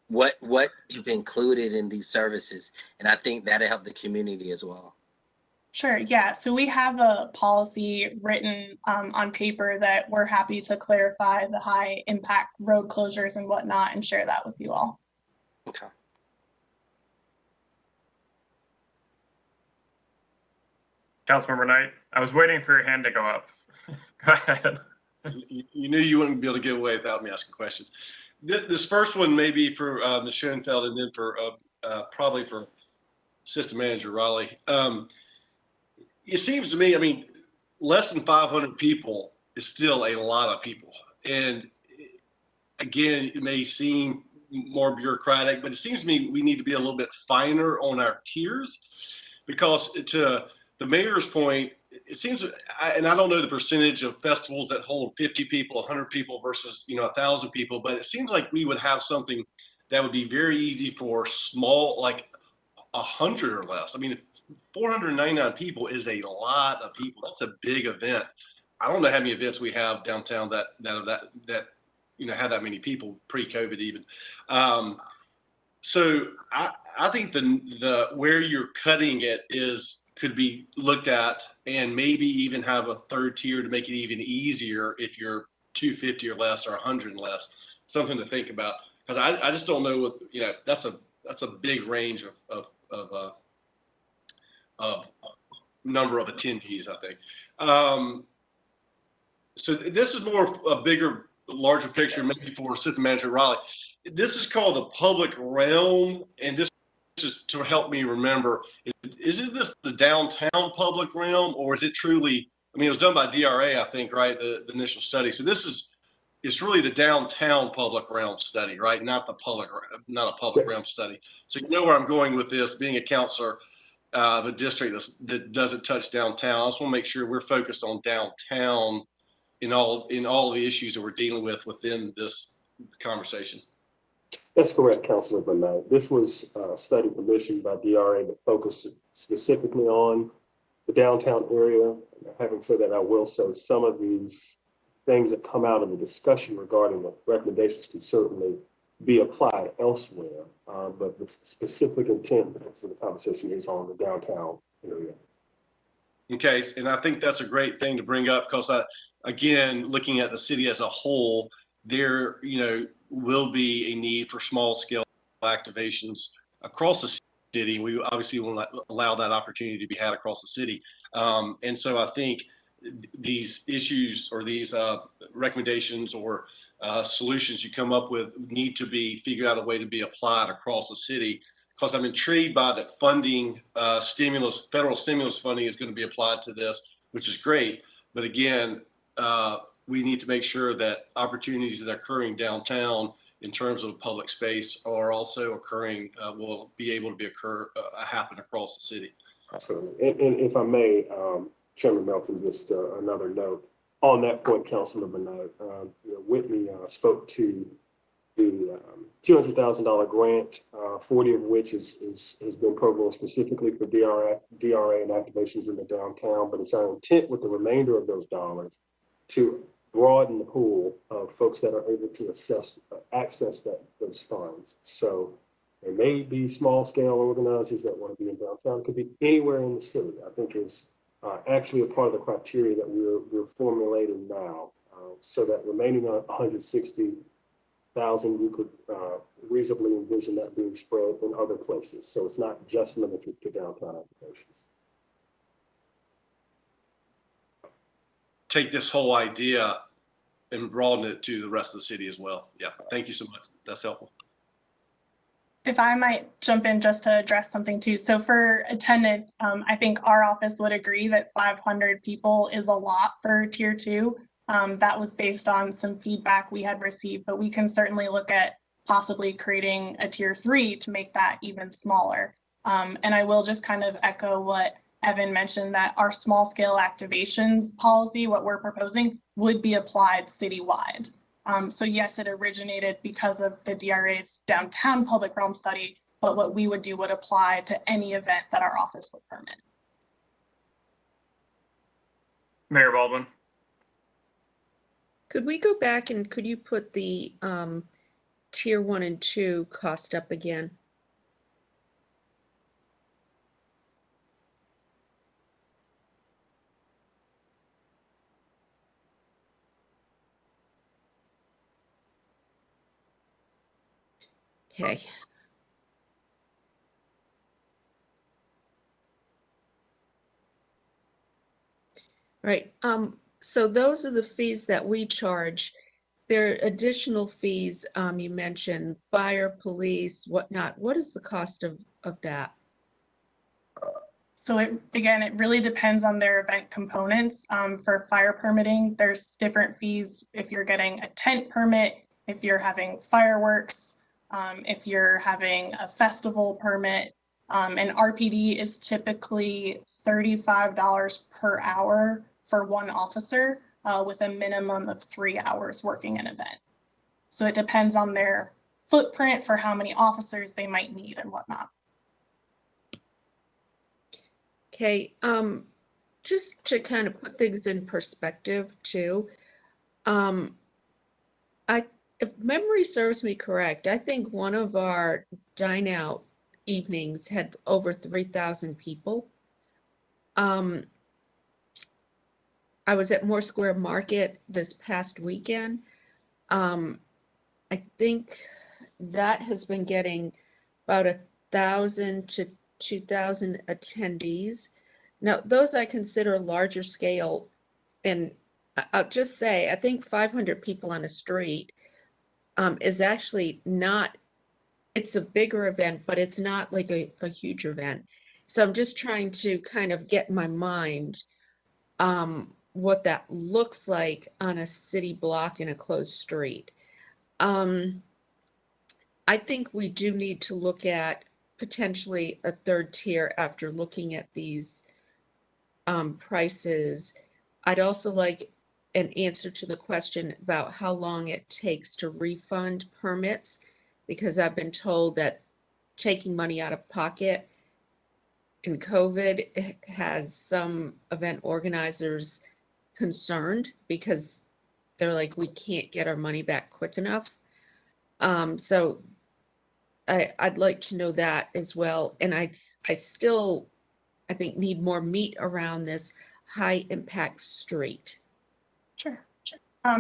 What is included in these services? And I think that'll help the community as well. Sure, yeah. So we have a policy written on paper that we're happy to clarify the high impact road closures and whatnot and share that with you all. Okay. Councilmember Knight, I was waiting for your hand to go up. Go ahead. You knew you wouldn't be able to get away without me asking questions. This first one may be for Ms. Schoenfeld, and then for probably for Assistant Manager Raleigh. It seems to me, less than 500 people is still a lot of people. And again, it may seem, more bureaucratic, but it seems to me we need to be a little bit finer on our tiers, because to the mayor's point, it seems, and I don't know the percentage of festivals that hold 50 people, 100 people versus 1,000 people, but it seems like we would have something that would be very easy for small, like 100 or less. I mean, 499 people is a lot of people. That's a big event. I don't know how many events we have downtown that have that many people pre-COVID even. So I think the where you're cutting it could be looked at, and maybe even have a third tier to make it even easier if you're 250 or less or 100 and less. Something to think about, because I just don't know what that's a big range of number of attendees, I think. So this is more a bigger, larger picture, maybe for Assistant Manager Raleigh. This is called the public realm, and this is to help me remember, isn't this the downtown public realm, or is it truly, I mean, it was done by DRA, I think, right, the initial study. So it's really the downtown public realm study, right, not a public realm study. So you know where I'm going with this, being a counselor of a district that doesn't touch downtown. I just want to make sure we're focused on downtown in all the issues that we're dealing with within this conversation. That's correct, Councilor Bernard. This was a study commissioned by DRA that focused specifically on the downtown area. Having said that, I will say some of these things that come out of the discussion regarding the recommendations can certainly be applied elsewhere, but the specific intent of the conversation is on the downtown area. Okay, and I think that's a great thing to bring up, because again, looking at the city as a whole, there will be a need for small scale activations across the city. We obviously will allow that opportunity to be had across the city, and so I think these issues or these recommendations or solutions you come up with need to be figured out a way to be applied across the city. Because I'm intrigued by that funding, federal stimulus funding is going to be applied to this, which is great. But again, we need to make sure that opportunities that are occurring downtown in terms of public space are also occurring, will be able to happen across the city. Absolutely. And if I may, Chairman Melton, just another note on that point, Councilor Bernard. Whitney spoke to the $200,000 grant, 40 of which has been programmed specifically for DRA and activations in the downtown, but it's our intent with the remainder of those dollars to broaden the pool of folks that are able to access those funds. So there may be small scale organizers that want to be in downtown. It could be anywhere in the city. I think is actually a part of the criteria that we're formulating now, so that remaining 160,000, we could reasonably envision that being spread in other places. So it's not just limited to downtown applications. Take this whole idea and broaden it to the rest of the city as well. Yeah, thank you so much. That's helpful. If I might jump in just to address something too. So for attendance, I think our office would agree that 500 people is a lot for tier 2. That was based on some feedback we had received, but we can certainly look at possibly creating a tier 3 to make that even smaller. And I will just kind of echo what Evan mentioned, that our small scale activations policy, what we're proposing, would be applied citywide. So yes, it originated because of the DRA's downtown public realm study, but what we would do would apply to any event that our office would permit. Mayor Baldwin. Could we go back and could you put the tier 1 and 2 cost up again? Okay. Right. So those are the fees that we charge. There are additional fees. You mentioned fire, police, whatnot. What is the cost of that? So it really depends on their event components. For fire permitting, there's different fees if you're getting a tent permit, if you're having fireworks. If you're having a festival permit, an RPD is typically $35 per hour for one officer with a minimum of 3 hours working an event. So it depends on their footprint for how many officers they might need and whatnot. Okay, just to kind of put things in perspective too, if memory serves me correct, I think one of our dine out evenings had over 3,000 people. I was at Moore Square Market this past weekend. I think that has been getting about 1,000 to 2,000 attendees. Now, those I consider larger scale, and I'll just say, I think 500 people on a street is actually not, it's a bigger event, but it's not like a huge event. So I'm just trying to kind of get in my mind what that looks like on a city block in a closed street. I think we do need to look at potentially a third tier after looking at these prices. I'd also like an answer to the question about how long it takes to refund permits, because I've been told that taking money out of pocket in COVID has some event organizers concerned because they're like, we can't get our money back quick enough. So I'd like to know that as well. And I still, I think, need more meat around this high impact street. Sure.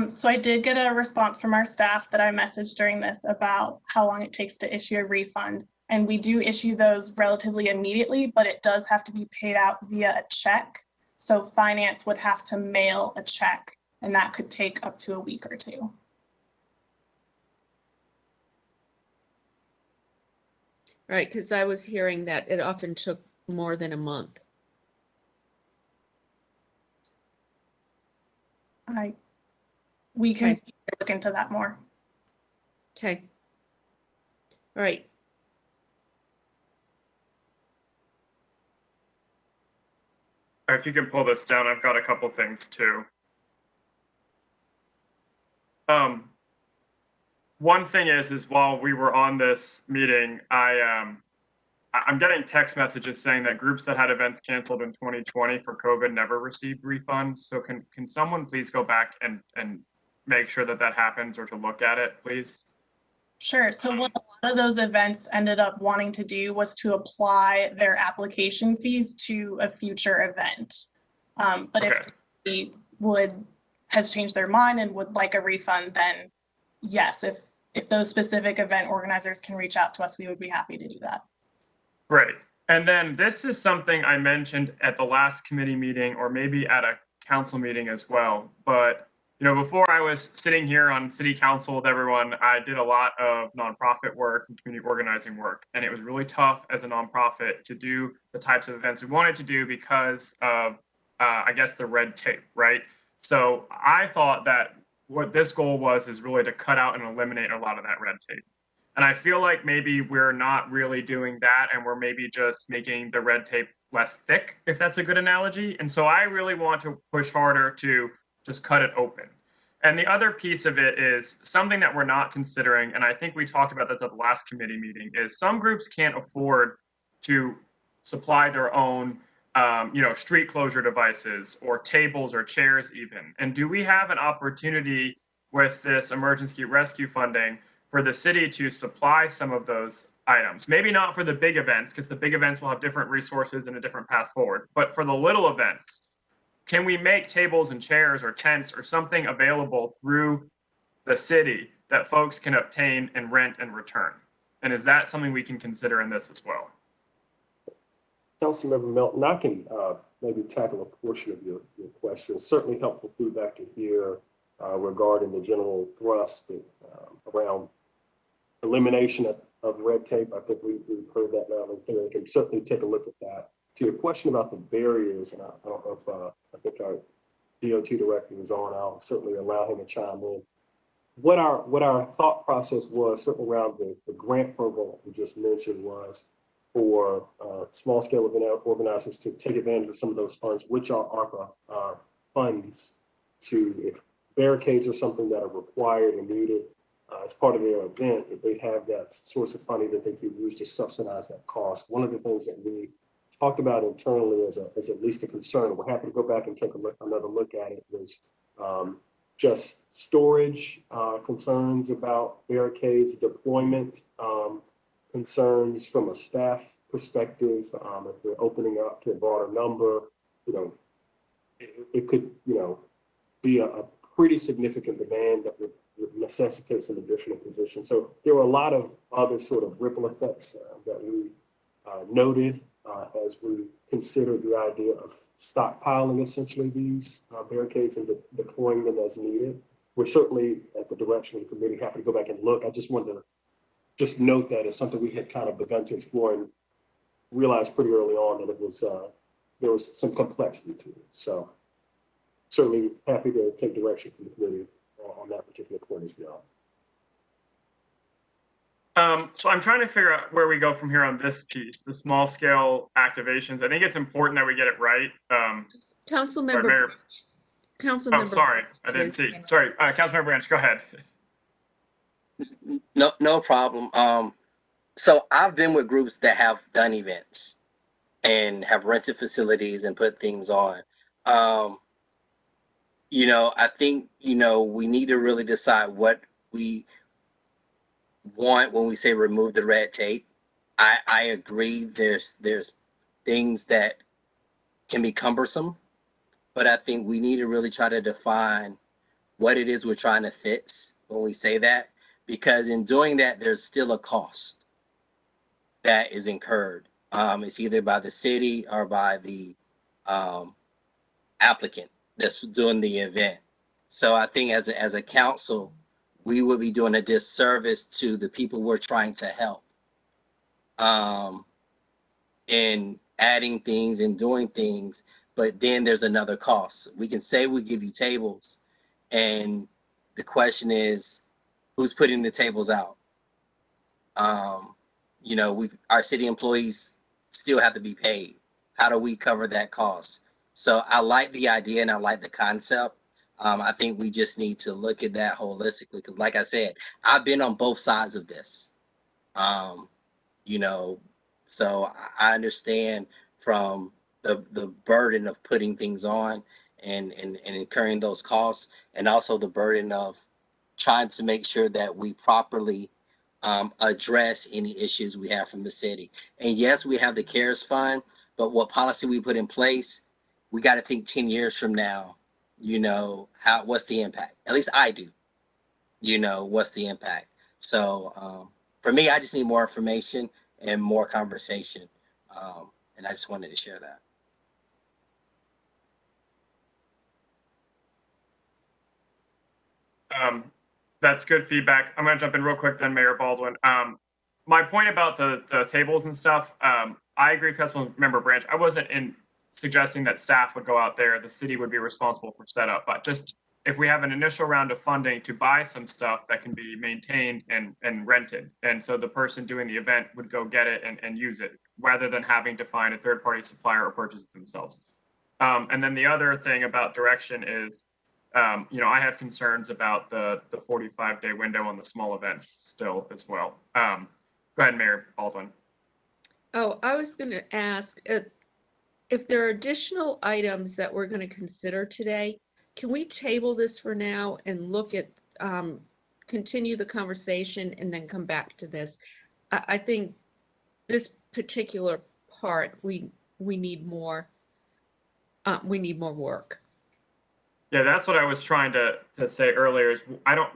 So I did get a response from our staff that I messaged during this about how long it takes to issue a refund. And we do issue those relatively immediately, but it does have to be paid out via a check. So finance would have to mail a check, and that could take up to a week or two. Right, because I was hearing that it often took more than a month. We can Okay. look into that more. Okay. All right. If you can pull this down, I've got a couple things too. One thing is while we were on this meeting, I'm getting text messages saying that groups that had events canceled in 2020 for COVID never received refunds. So can someone please go back and make sure that happens, or to look at it, please? Sure. So what a lot of those events ended up wanting to do was to apply their application fees to a future event. But Okay. if he has changed their mind and would like a refund, then yes, if those specific event organizers can reach out to us, we would be happy to do that. Great. And then this is something I mentioned at the last committee meeting, or maybe at a council meeting as well. But before I was sitting here on city council with everyone, I did a lot of nonprofit work and community organizing work. And it was really tough as a nonprofit to do the types of events we wanted to do because of, I guess, the red tape, right? So I thought that what this goal was is really to cut out and eliminate a lot of that red tape. And I feel like maybe we're not really doing that, and we're maybe just making the red tape less thick, if that's a good analogy. And so I really want to push harder to just cut it open. And the other piece of it is something that we're not considering, and I think we talked about this at the last committee meeting, is some groups can't afford to supply their own street closure devices or tables or chairs even. And do we have an opportunity with this emergency rescue funding for the city to supply some of those items? Maybe not for the big events, because the big events will have different resources and a different path forward. But for the little events, can we make tables and chairs or tents or something available through the city that folks can obtain and rent and return? And is that something we can consider in this as well? Councilmember Melton, I can maybe tackle a portion of your question. Certainly helpful feedback to hear regarding the general thrust around elimination of red tape. I think we've heard that now, and we can certainly take a look at that. To your question about the barriers, and I don't know if I think our DOT director is on, I'll certainly allow him to chime in. what our thought process was, certainly around the grant program we just mentioned, was for small scale event organizers to take advantage of some of those funds, which are ARPA funds, to, if barricades are something that are required and needed as part of their event, if they have that source of funding that they could use to subsidize that cost. One of the things that we talked about internally as at least a concern, we're happy to go back and take another look at it, was just storage concerns about barricades, deployment concerns from a staff perspective. If we're opening up to a broader number, it could, be a pretty significant demand that would necessitate some additional positions. So there were a lot of other sort of ripple effects that we noted as we considered the idea of stockpiling essentially these barricades and deploying them as needed. We're certainly, at the direction of the committee, happy to go back and look. I just wanted to just note that as something we had kind of begun to explore and realized pretty early on that it was there was some complexity to it. So certainly happy to take direction from the committee on that particular point as well. So I'm trying to figure out where we go from here on this piece, the small scale activations. I think it's important that we get it right. Councilmember Mayor. Branch. Councilmember. Oh, sorry, I didn't see. Sorry, Councilmember Branch, go ahead. No problem. So I've been with groups that have done events and have rented facilities and put things on. I think, we need to really decide what we want when we say remove the red tape. I agree there's things that can be cumbersome, but I think we need to really try to define what it is we're trying to fix when we say that, because in doing that, there's still a cost that is incurred. It's either by the city or by the applicant that's doing the event. So I think as a council, we would be doing a disservice to the people we're trying to help in adding things and doing things, but then there's another cost. We can say we give you tables, and the question is, who's putting the tables out? Our city employees still have to be paid. How do we cover that cost? So I like the idea and I like the concept. I think we just need to look at that holistically, because like I said, I've been on both sides of this. So I understand from the burden of putting things on and incurring those costs, and also the burden of trying to make sure that we properly address any issues we have from the city. And yes, we have the CARES fund, but what policy we put in place, we got to think 10 years from now, what's the impact? At least I do, what's the impact? So for me, I just need more information and more conversation. And I just wanted to share that. That's good feedback. I'm going to jump in real quick then, Mayor Baldwin. My point about the tables and stuff, I agree with Councilmember Branch. I wasn't suggesting that staff would go out there, the city would be responsible for setup, but just if we have an initial round of funding to buy some stuff that can be maintained and rented. And so the person doing the event would go get it and use it, rather than having to find a third-party supplier or purchase it themselves. And then the other thing about direction is, I have concerns about the 45-day window on the small events still as well. Go ahead, Mayor Baldwin. Oh, I was going to ask if there are additional items that we're going to consider today. Can we table this for now and look at, continue the conversation and then come back to this? I think this particular part, we need more work. Yeah, that's what I was trying to say earlier. Is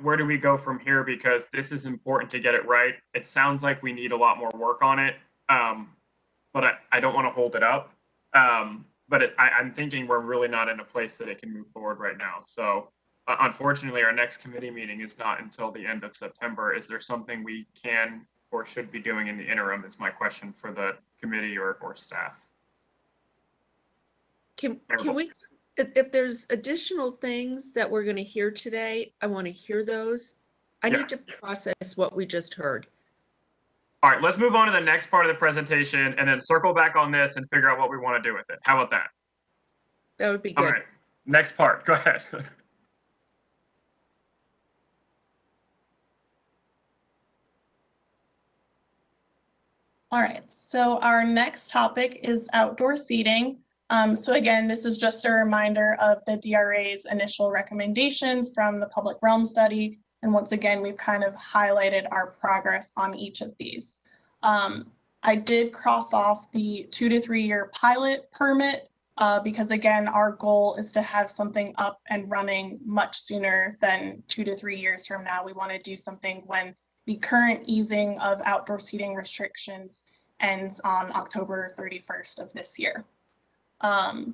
where do we go from here? Because this is important to get it right. It sounds like we need a lot more work on it, but I don't want to hold it up. But I'm thinking we're really not in a place that it can move forward right now. So unfortunately, our next committee meeting is not until the end of September. Is there something we can or should be doing in the interim is my question for the committee or staff. Can we, if there's additional things that we're going to hear today, I want to hear those I Yeah. need to process what we just heard. All right, let's move on to the next part of the presentation and then circle back on this and figure out what we want to do with it. How about that? That would be All good. right, next part, go ahead. All right, so our next topic is outdoor seating. So again, this is just a reminder of the DRA's initial recommendations from the public realm study. And once again, we've kind of highlighted our progress on each of these. I did cross off the 2 to 3 year pilot permit because again, our goal is to have something up and running much sooner than 2 to 3 years from now. We want to do something when the current easing of outdoor seating restrictions ends on October 31st of this year. All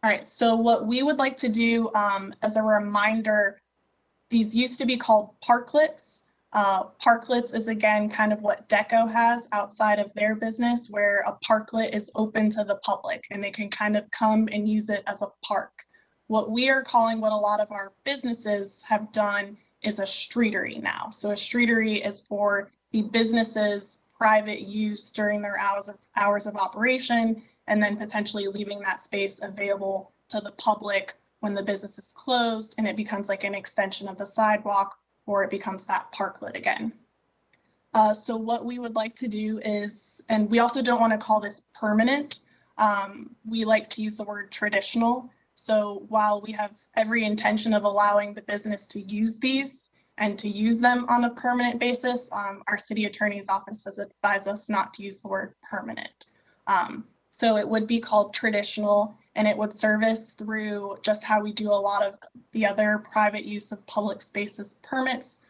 right, so what we would like to do as a reminder, these used to be called parklets. Parklets is again kind of what Deco has outside of their business, where a parklet is open to the public and they can kind of come and use it as a park. What we are calling, what a lot of our businesses have done, is a streetery now. So a streetery is for the business's private use during their hours of operation, and then potentially leaving that space available to the public when the business is closed, and it becomes like an extension of the sidewalk, or it becomes that parklet again. So what we would like to do is, and we also don't want to call this permanent, we like to use the word traditional. So while we have every intention of allowing the business to use these and to use them on a permanent basis, our city attorney's office has advised us not to use the word permanent. So it would be called traditional, and it would service through just how we do a lot of the other private use of public spaces permits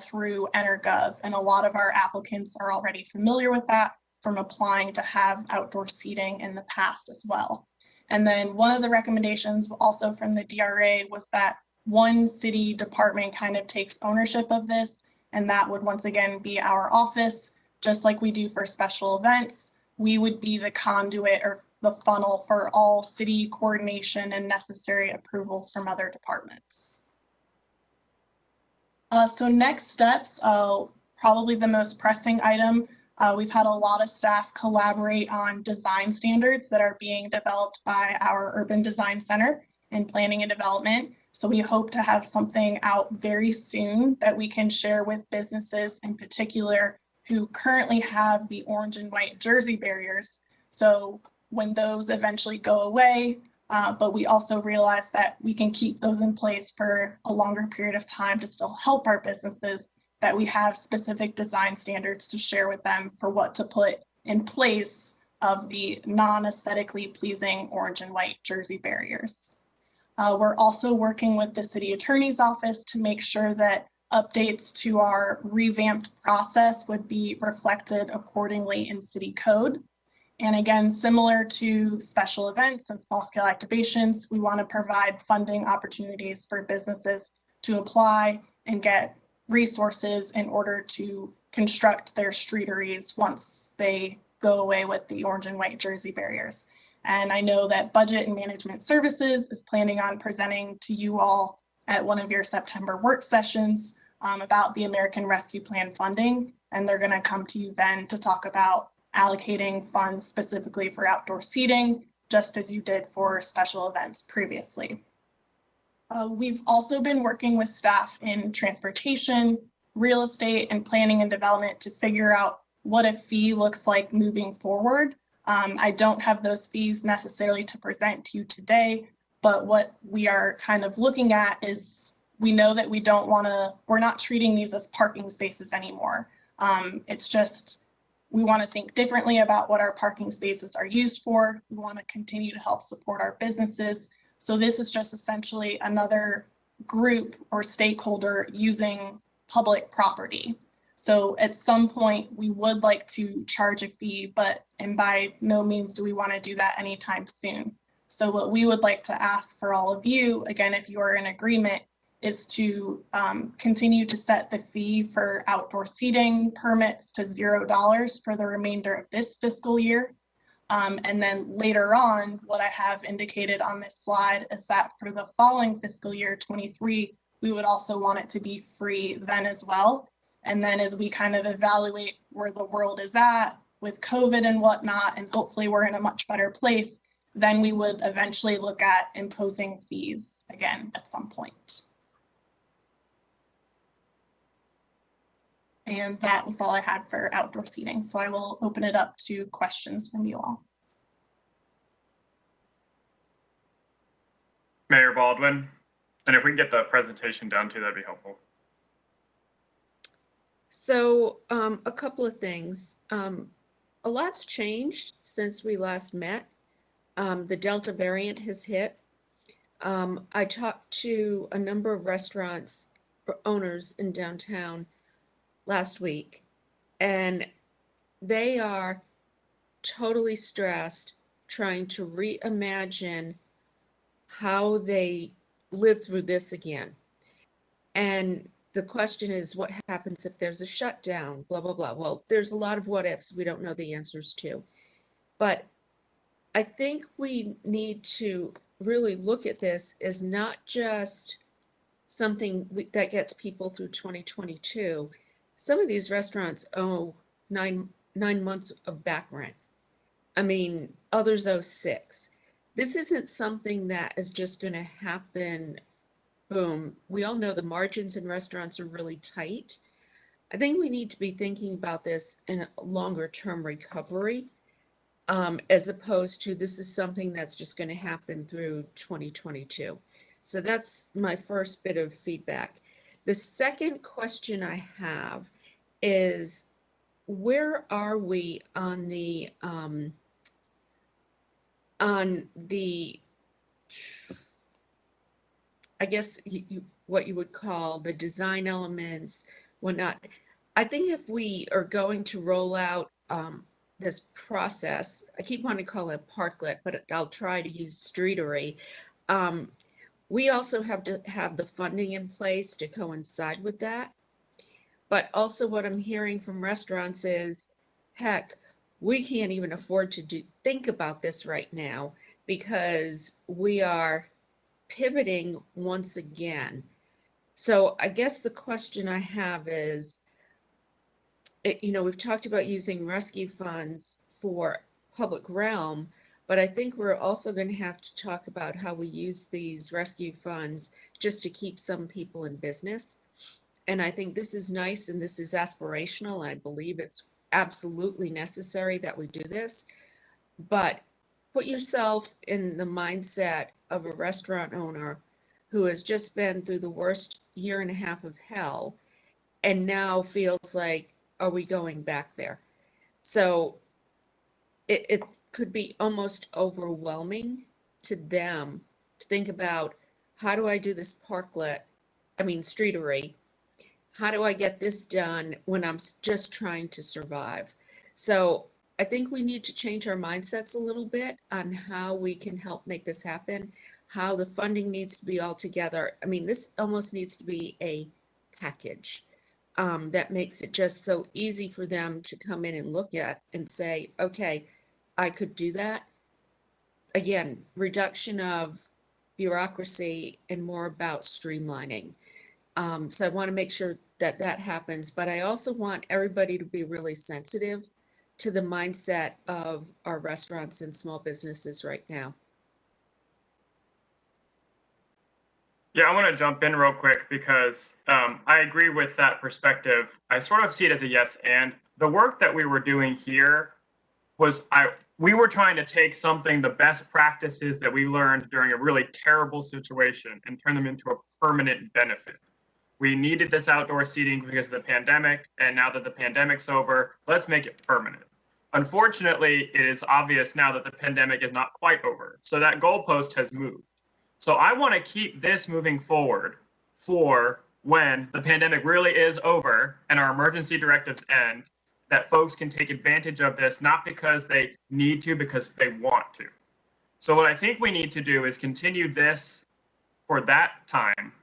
through EnerGov. And a lot of our applicants are already familiar with that from applying to have outdoor seating in the past as well. And then one of the recommendations also from the DRA was that one city department kind of takes ownership of this, and that would once again be our office. Just like we do for special events, we would be the conduit or the funnel for all city coordination and necessary approvals from other departments. So next steps, probably the most pressing item. We've had a lot of staff collaborate on design standards that are being developed by our Urban Design Center in Planning and Development. So we hope to have something out very soon that we can share with businesses in particular who currently have the orange and white jersey barriers. So when those eventually go away, but we also realize that we can keep those in place for a longer period of time to still help our businesses, that we have specific design standards to share with them for what to put in place of the non-aesthetically pleasing orange and white jersey barriers. We're also working with the city attorney's office to make sure that updates to our revamped process would be reflected accordingly in city code. And again, similar to special events and small scale activations, we want to provide funding opportunities for businesses to apply and get resources in order to construct their streeteries once they go away with the orange and white jersey barriers. And I know that Budget and Management Services is planning on presenting to you all at one of your September work sessions about the American Rescue Plan funding. And they're going to come to you then to talk about allocating funds specifically for outdoor seating, just as you did for special events previously. We've also been working with staff in transportation, real estate, and planning and development to figure out what a fee looks like moving forward. I don't have those fees necessarily to present to you today, but what we are kind of looking at is we know that we're not treating these as parking spaces anymore. It's just, we want to think differently about what our parking spaces are used for. We want to continue to help support our businesses. So this is just essentially another group or stakeholder using public property. So at some point we would like to charge a fee, and by no means do we want to do that anytime soon. So what we would like to ask for all of you, again, if you are in agreement, is to continue to set the fee for outdoor seating permits to $0 for the remainder of this fiscal year. And then later on, what I have indicated on this slide is that for the following fiscal year 23, we would also want it to be free then as well. And then as we kind of evaluate where the world is at with COVID and whatnot, and hopefully we're in a much better place, then we would eventually look at imposing fees again at some point. And that was all I had for outdoor seating. So I will open it up to questions from you all. Mayor Baldwin, and if we can get the presentation down too, that'd be helpful. So a couple of things. A lot's changed since we last met. The Delta variant has hit. I talked to a number of restaurants owners in downtown last week, and they are totally stressed trying to reimagine how they live through this again. And the question is, what happens if there's a shutdown, blah, blah, blah. Well, there's a lot of what ifs we don't know the answers to. But I think we need to really look at this as not just something that gets people through 2022. Some of these restaurants owe nine months of back rent. I mean, others owe 6. This isn't something that is just going to happen. Boom. We all know the margins in restaurants are really tight. I think we need to be thinking about this in a longer term recovery, as opposed to this is something that's just going to happen through 2022. So that's my first bit of feedback. The second question I have is, where are we on the I guess what you would call the design elements, whatnot. I think if we are going to roll out this process, I keep wanting to call it parklet, but I'll try to use streetery. We also have to have the funding in place to coincide with that. But also what I'm hearing from restaurants is, heck, we can't even afford to think about this right now because we are pivoting once again. So I guess the question I have is, we've talked about using rescue funds for public realm, but I think we're also going to have to talk about how we use these rescue funds just to keep some people in business. And I think this is nice and this is aspirational. And I believe it's absolutely necessary that we do this. But put yourself in the mindset of a restaurant owner who has just been through the worst year and a half of hell and now feels like, are we going back there? So it could be almost overwhelming to them to think about, how do I do this streetery? How do I get this done when I'm just trying to survive? So I think we need to change our mindsets a little bit on how we can help make this happen, how the funding needs to be all together. I mean, this almost needs to be a package that makes it just so easy for them to come in and look at and say, okay, I could do that. Again, reduction of bureaucracy and more about streamlining. So I want to make sure that that happens, but I also want everybody to be really sensitive to the mindset of our restaurants and small businesses right now. Yeah, I want to jump in real quick because I agree with that perspective. I sort of see it as a yes and. The work that we were doing here was we were trying to take the best practices that we learned during a really terrible situation and turn them into a permanent benefit. We needed this outdoor seating because of the pandemic, and now that the pandemic's over, let's make it permanent. Unfortunately, it is obvious now that the pandemic is not quite over, so that goalpost has moved. So I want to keep this moving forward for when the pandemic really is over and our emergency directives end, that folks can take advantage of this, not because they need to, because they want to. So what I think we need to do is continue this for that time,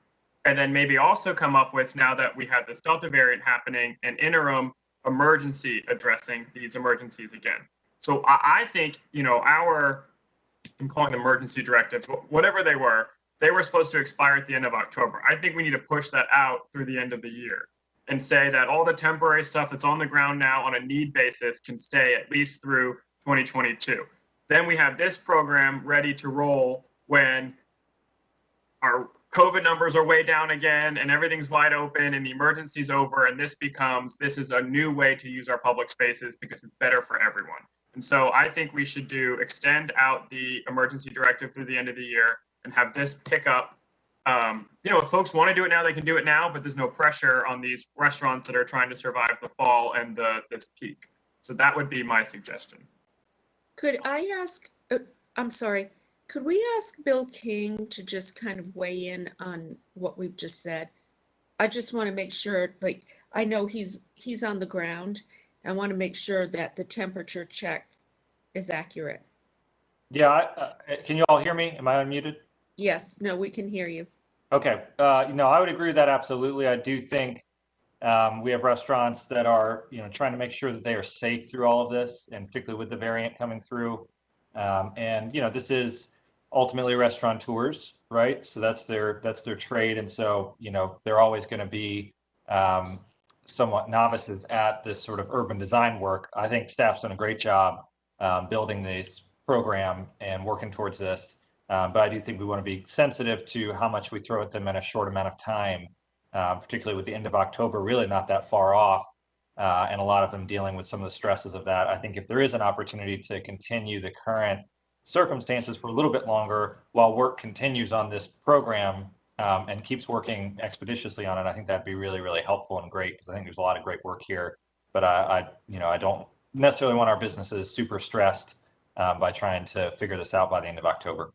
and then maybe also come up with, now that we have this Delta variant happening, an interim emergency addressing these emergencies again. So I think, I'm calling them emergency directives, whatever they were supposed to expire at the end of October. I think we need to push that out through the end of the year and say that all the temporary stuff that's on the ground now on a need basis can stay at least through 2022. Then we have this program ready to roll when our COVID numbers are way down again and everything's wide open and the emergency's over, and this is a new way to use our public spaces because it's better for everyone. And so I think we should extend out the emergency directive through the end of the year and have this pick up. If folks want to do it now, they can do it now, but there's no pressure on these restaurants that are trying to survive the fall and this peak. So that would be my suggestion. Could I ask, I'm sorry, could we ask Bill King to just kind of weigh in on what we've just said? I just want to make sure, I know he's on the ground. I want to make sure that the temperature check is accurate. Yeah, can you all hear me? Am I unmuted? Yes, no, we can hear you. Okay, I would agree with that absolutely. I do think we have restaurants that are, trying to make sure that they are safe through all of this, and particularly with the variant coming through. This is ultimately restaurateurs, right? So that's their trade, and so they're always going to be somewhat novices at this sort of urban design work. I think staff's done a great job building this program and working towards this. But I do think we want to be sensitive to how much we throw at them in a short amount of time, particularly with the end of October, really not that far off, and a lot of them dealing with some of the stresses of that. I think if there is an opportunity to continue the current circumstances for a little bit longer while work continues on this program and keeps working expeditiously on it, I think that'd be really, really helpful and great, because I think there's a lot of great work here. But I don't necessarily want our businesses super stressed by trying to figure this out by the end of October.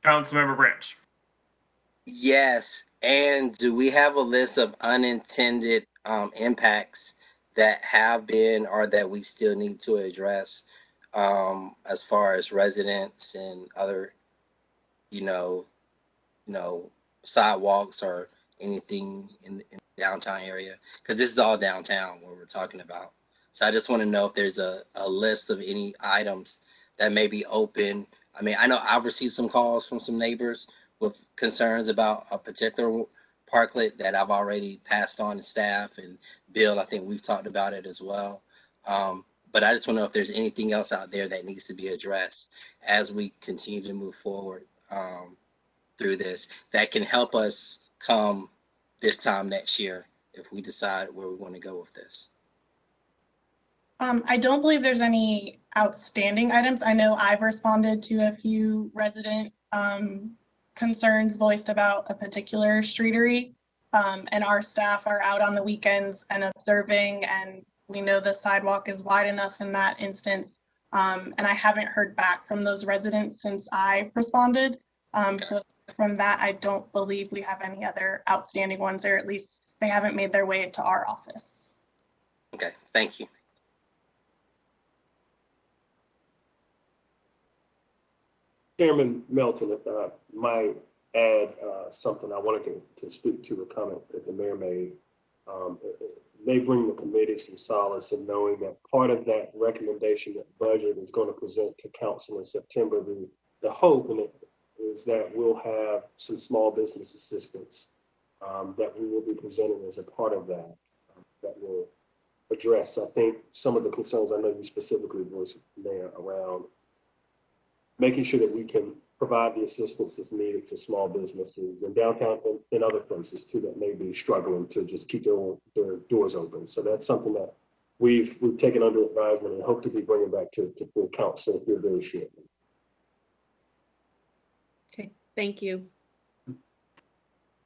Councilmember Branch. Yes, and do we have a list of unintended impacts that have been or that we still need to address as far as residents and other, sidewalks or anything in the downtown area? Because this is all downtown what we're talking about. So I just want to know if there's a list of any items that may be open. I mean, I know I've received some calls from some neighbors with concerns about a particular parklet that I've already passed on to staff, and Bill, I think we've talked about it as well. But I just want to know if there's anything else out there that needs to be addressed as we continue to move forward through this that can help us come this time next year if we decide where we want to go with this. I don't believe there's any outstanding items. I know I've responded to a few resident concerns voiced about a particular streetery, and our staff are out on the weekends and observing, and we know the sidewalk is wide enough in that instance. And I haven't heard back from those residents since I responded. So from that, I don't believe we have any other outstanding ones, or at least they haven't made their way to our office. Okay, thank you. Chairman Melton, if I might add something, I wanted to speak to a comment that the mayor made. It may bring the committee some solace in knowing that part of that recommendation, that budget is going to present to council in September. The hope in it is that we'll have some small business assistance that we will be presenting as a part of that, that will address, I think, some of the concerns I know you specifically voiced, Mayor, around making sure that we can provide the assistance that's needed to small businesses in downtown and other places too that may be struggling to just keep their doors open. So that's something that we've taken under advisement and hope to be bringing back to full council here very shortly. Okay, thank you.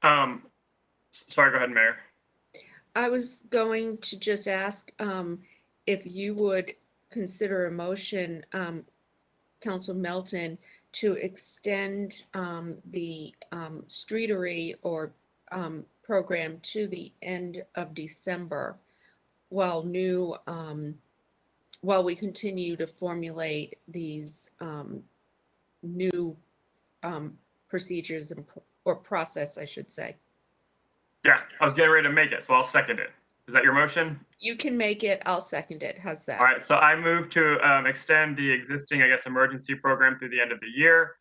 Sorry, go ahead, Mayor. I was going to just ask if you would consider a motion, Council Melton, to extend the streetery or program to the end of December while we continue to formulate these new procedures or process, I should say. Yeah, I was getting ready to make it, so I'll second it. Is that your motion? You can make it, I'll second it. How's that? All right, so I move to extend the existing, I guess, emergency program through the end of the year.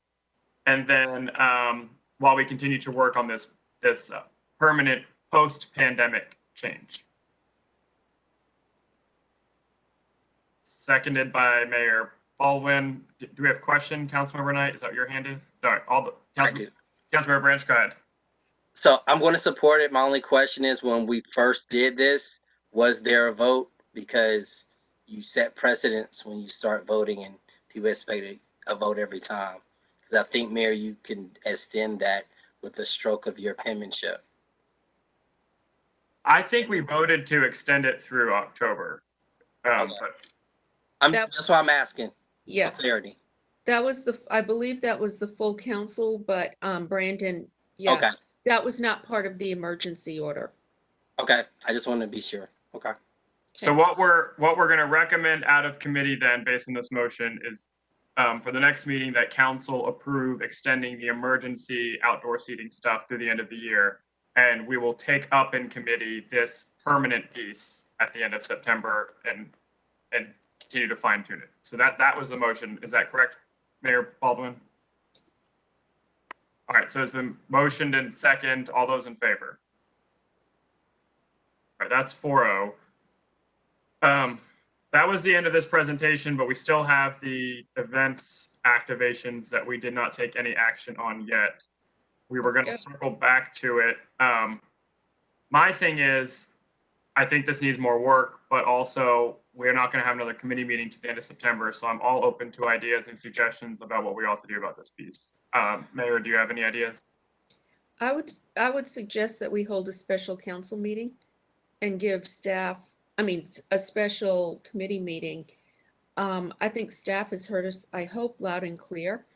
And then while we continue to work on this permanent post-pandemic change. Seconded by Mayor Baldwin. Do we have a question, Councilmember Knight? Is that what your hand is? All right, Councilmember Branch, go ahead. So I'm going to support it. My only question is, when we first did this, was there a vote? Because you set precedents when you start voting and people expect a vote every time. Because I think, Mayor, you can extend that with the stroke of your penmanship. I think we voted to extend it through October. Okay. But That's why I'm asking. Yeah, For clarity. that was I believe that was the full council, but Brandon, yeah, Okay. that was not part of the emergency order. Okay. I just want to be sure. Okay. so what we're going to recommend out of committee then, based on this motion, is for the next meeting that council approve extending the emergency outdoor seating stuff through the end of the year. And we will take up in committee this permanent piece at the end of September and continue to fine tune it. So that was the motion. Is that correct, Mayor Baldwin? All right, so it's been motioned and second. All those in favor? All right, that's 4-0. That was the end of this presentation, but we still have the events activations that we did not take any action on yet. We were going to circle back to it. My thing is, I think this needs more work, but also we're not going to have another committee meeting to the end of September. So I'm all open to ideas and suggestions about what we ought to do about this piece. Mayor, do you have any ideas? I would suggest that we hold a special council meeting and give staff, a special committee meeting. I think staff has heard us, I hope, loud and clear.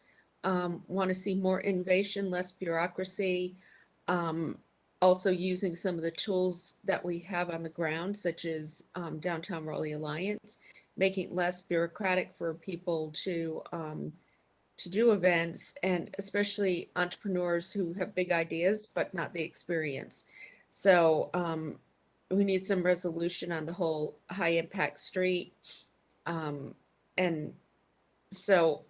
Want to see more innovation, less bureaucracy. Also using some of the tools that we have on the ground, such as Downtown Raleigh Alliance, making it less bureaucratic for people to do events, and especially entrepreneurs who have big ideas but not the experience. So we need some resolution on the whole high impact street. And so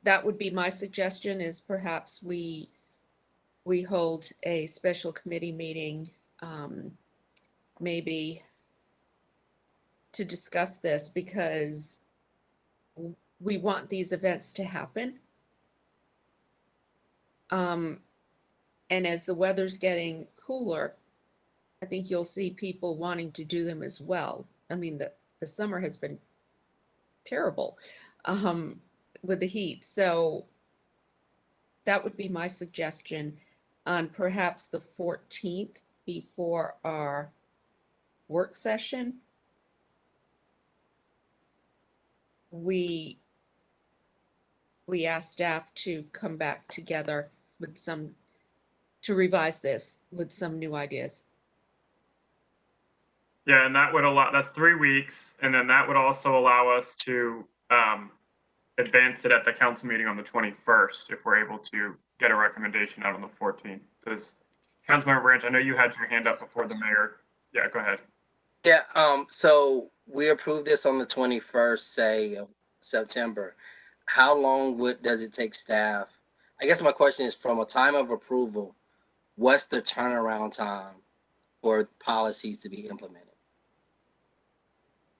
that would be my suggestion, is perhaps we hold a special committee meeting, maybe to discuss this, because we want these events to happen. And as the weather's getting cooler, I think you'll see people wanting to do them as well. The summer has been terrible with the heat. So that would be my suggestion, on perhaps the 14th before our work session. We ask staff to come back together with to revise this with some new ideas. Yeah, and that would that's 3 weeks. And then that would also allow us to advance it at the council meeting on the 21st, if we're able to get a recommendation out on the 14th. Because Councilmember Branch, I know you had your hand up before the mayor. Yeah, go ahead. Yeah, so we approved this on the 21st, say, of September. How long does it take staff? I guess my question is, from a time of approval, what's the turnaround time for policies to be implemented?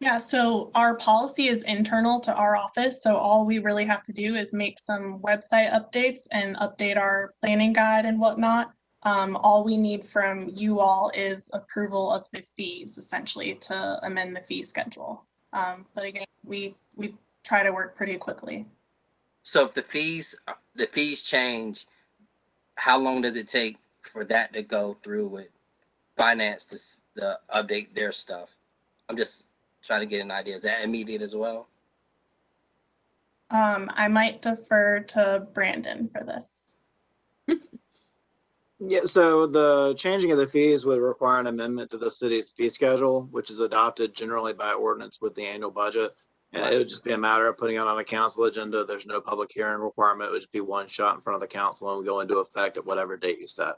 Yeah, so our policy is internal to our office. So all we really have to do is make some website updates and update our planning guide and whatnot. All we need from you all is approval of the fees, essentially, to amend the fee schedule. But again, we try to work pretty quickly. So if the fees change, how long does it take for that to go through with finance to update their stuff? I'm just trying to get an idea. Is that immediate as well? I might defer to Brandon for this. Yeah, so the changing of the fees would require an amendment to the city's fee schedule, which is adopted generally by ordinance with the annual budget. And it would just be a matter of putting it on a council agenda. There's no public hearing requirement. It would just be one shot in front of the council and would go into effect at whatever date you set.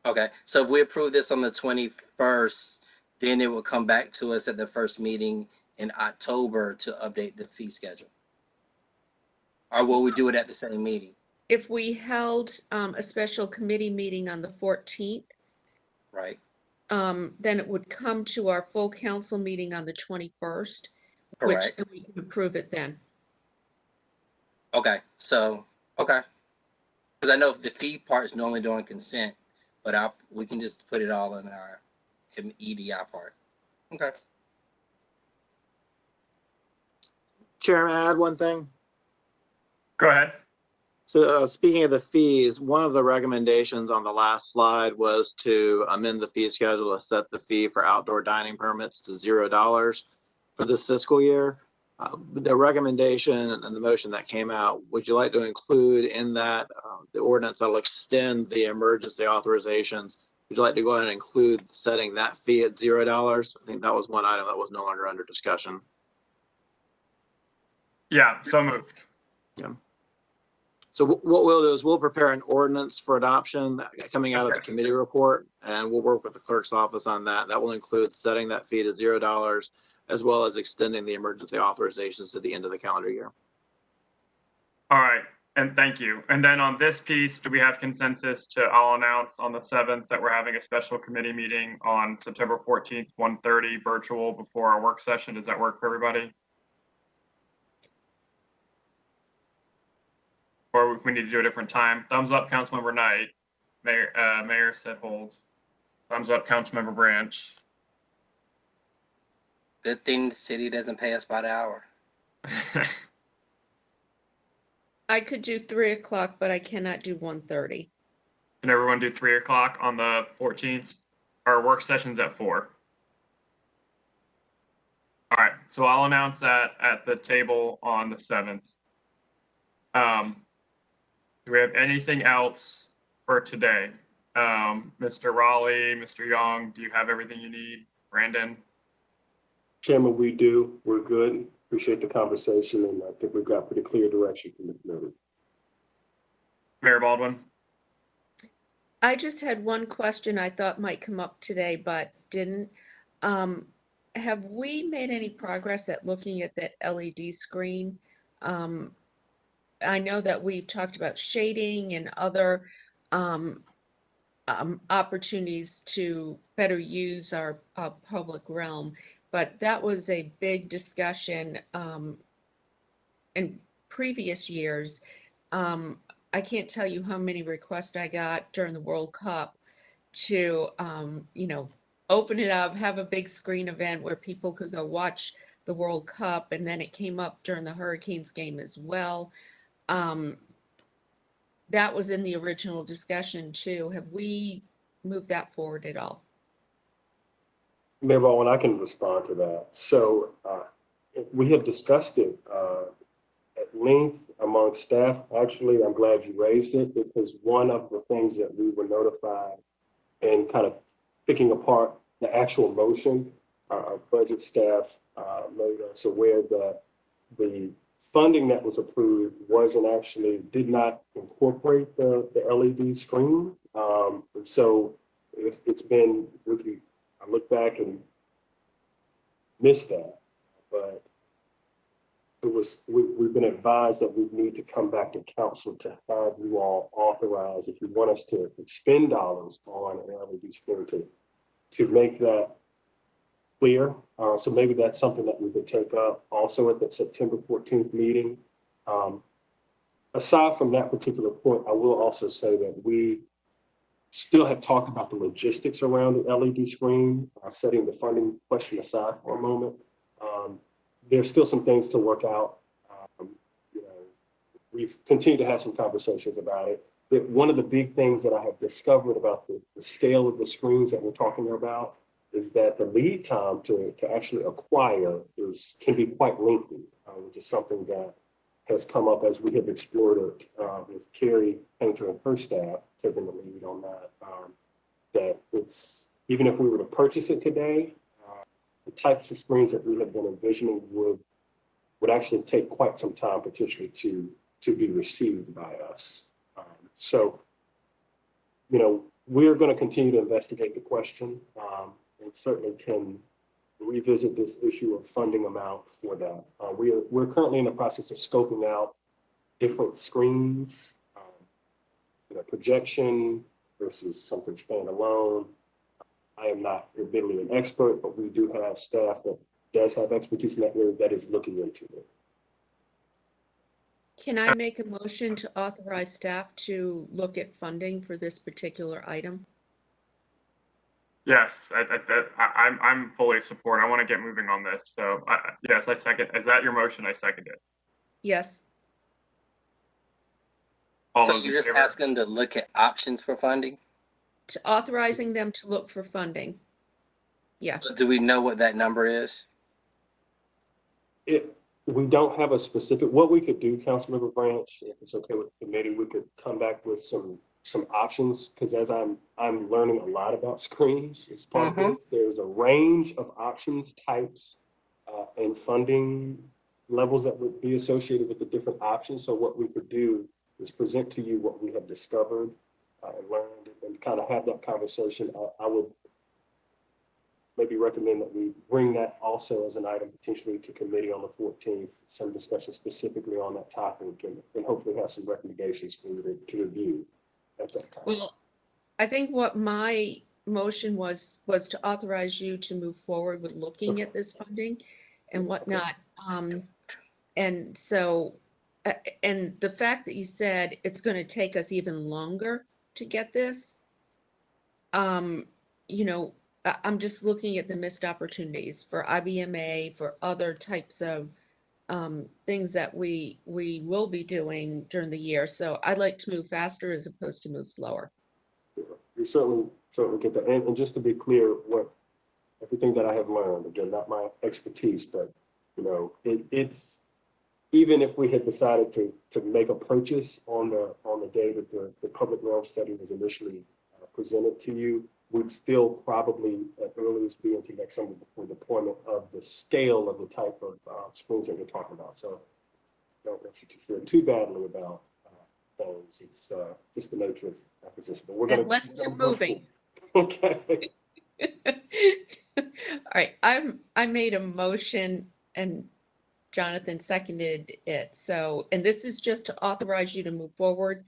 Okay, so if we approve this on the 21st, then it will come back to us at the first meeting in October to update the fee schedule. Or will we do it at the same meeting? If we held a special committee meeting on the 14th, Right? then it would come to our full council meeting on the 21st, which Correct. and we can approve it then. Okay, so, okay. Because I know the fee part is normally doing consent, but we can just put it all in our EDI part. Okay. Chair, may I add one thing? Go ahead. So speaking of the fees, one of the recommendations on the last slide was to amend the fee schedule to set the fee for outdoor dining permits to $0 for this fiscal year. The recommendation and the motion that came out, would you like to include in that the ordinance that'll extend the emergency authorizations? Would you like to go ahead and include setting that fee at $0? I think that was one item that was no longer under discussion. Yeah, so moved. Yeah. So what we'll do is we'll prepare an ordinance for adoption coming out of the committee report, and we'll work with the clerk's office on that. That will include setting that fee to $0 as well as extending the emergency authorizations to the end of the calendar year. All right, and thank you. And then on this piece, do we have consensus to, I'll announce on the 7th that we're having a special committee meeting on September 14th, 1:30 virtual before our work session. Does that work for everybody? Or we need to do a different time? Thumbs up, Councilmember Knight. Mayor said hold. Thumbs up, Councilmember Branch. Good thing the city doesn't pay us by the hour. I could do 3 o'clock, but I cannot do 1:30. Can everyone do 3 o'clock on the 14th? Our work session's at 4. All right, so I'll announce that at the table on the 7th. Do we have anything else for today? Mr. Raleigh, Mr. Young, do you have everything you need? Brandon? Chairman, we do. We're good. Appreciate the conversation, and I think we've got pretty clear direction from the committee. Mayor Baldwin? I just had one question I thought might come up today, but didn't. Have we made any progress at looking at that LED screen? I know that we've talked about shading and other opportunities to better use our public realm, but that was a big discussion in previous years. I can't tell you how many requests I got during the World Cup to, open it up, have a big screen event where people could go watch the World Cup, and then it came up during the Hurricanes game as well. That was in the original discussion too. Have we moved that forward at all? Mayor Baldwin, I can respond to that. So we have discussed it at length among staff. Actually, I'm glad you raised it, because one of the things that we were notified and kind of picking apart the actual motion, our budget staff made us aware that the funding that was approved did not incorporate the LED screen. And so it's been, I look back and missed that, but we've been advised that we need to come back to council to have you all authorize, if you want us to expend dollars on an LED screen, to make that clear. So maybe that's something that we could take up also at the September 14th meeting. Aside from that particular point, I will also say that we still have talked about the logistics around the LED screen, setting the funding question aside for a moment. There's still some things to work out. We've continued to have some conversations about it. But one of the big things that I have discovered about the scale of the screens that we're talking about is that the lead time to actually acquire can be quite lengthy, which is something that has come up as we have explored it with Carrie Painter and her staff taking the lead on that. That it's, even if we were to purchase it today, the types of screens that we have been envisioning would actually take quite some time potentially to be received by us. So, we're going to continue to investigate the question, and certainly can revisit this issue of funding amount for that. We're currently in the process of scoping out different screens, projection versus something standalone. I am not admittedly an expert, but we do have staff that does have expertise in that area that is looking into it. Can I make a motion to authorize staff to look at funding for this particular item? Yes, I'm fully support. I want to get moving on this. So yes, I second. Is that your motion? I second it. Yes. All So those in you're just favor? asking to look at options for funding? To authorizing them to look for funding. Yeah. Do we know what that number is? We don't have a specific, what we could do, Councilmember Branch, if it's okay with the committee, we could come back with some options, because as I'm learning a lot about screens as part of this, there's a range of options, types, and funding levels that would be associated with the different options. So what we could do is present to you what we have discovered and learned, and kind of have that conversation. I would maybe recommend that we bring that also as an item potentially to committee on the 14th, some discussion specifically on that topic, and hopefully have some recommendations for you to review at that time. Well, I think what my motion was to authorize you to move forward with looking at this funding and whatnot. And so, and the fact that you said it's going to take us even longer to get this, you know, I'm just looking at the missed opportunities for IBMA, for other types of things that we will be doing during the year. So I'd like to move faster as opposed to move slower. You certainly get that. And just to be clear, everything that I have learned, again, not my expertise, but it's even if we had decided to make a purchase on the day that the public realm study was initially presented to you, would still probably at earliest be into next summer before deployment of the scale of the type of springs that we're talking about. So don't want you to feel too badly about things. It's just the nature of acquisition. But we're Then let's get moving. Okay. All right, I made a motion and Jonathan seconded it. So, and this is just to authorize you to move forward,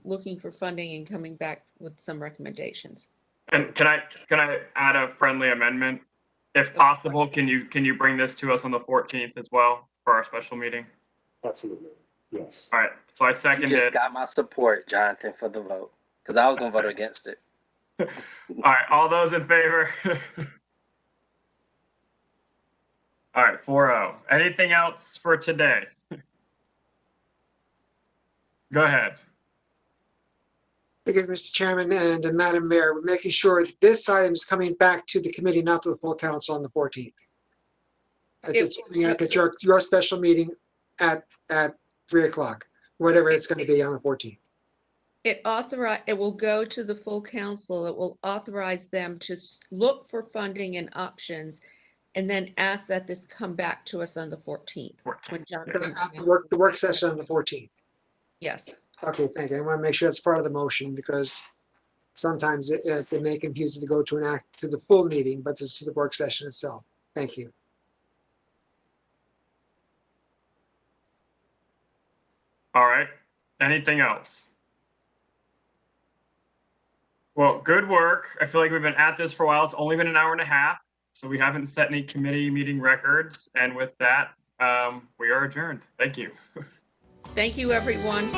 looking for funding and coming back with some recommendations. And can I add a friendly amendment? If possible, can you bring this to us on the 14th as well for our special meeting? Absolutely. Yes. All right. So I second You just it. got my support, Jonathan, for the vote, because I was going to vote against it. All right. All those in favor? All right. 4-0. Anything else for today? Go ahead. Thank you, Mr. Chairman and Madam Mayor. We're making sure that this item is coming back to the committee, not to the full council on the 14th. It's coming at your special meeting at 3 o'clock, whatever it's going to be on the 14th. It will go to the full council. It will authorize them to look for funding and options, and then ask that this come back to us on the 14th. When Jonathan The work session on the 14th. Yes. Okay, thank you. I want to make sure that's part of the motion because sometimes it may confuse it to go to the full meeting, but it's to the work session itself. Thank you. All right. Anything else? Well, good work. I feel like we've been at this for a while. It's only been an hour and a half, so we haven't set any committee meeting records. And with that, we are adjourned. Thank you. Thank you, everyone.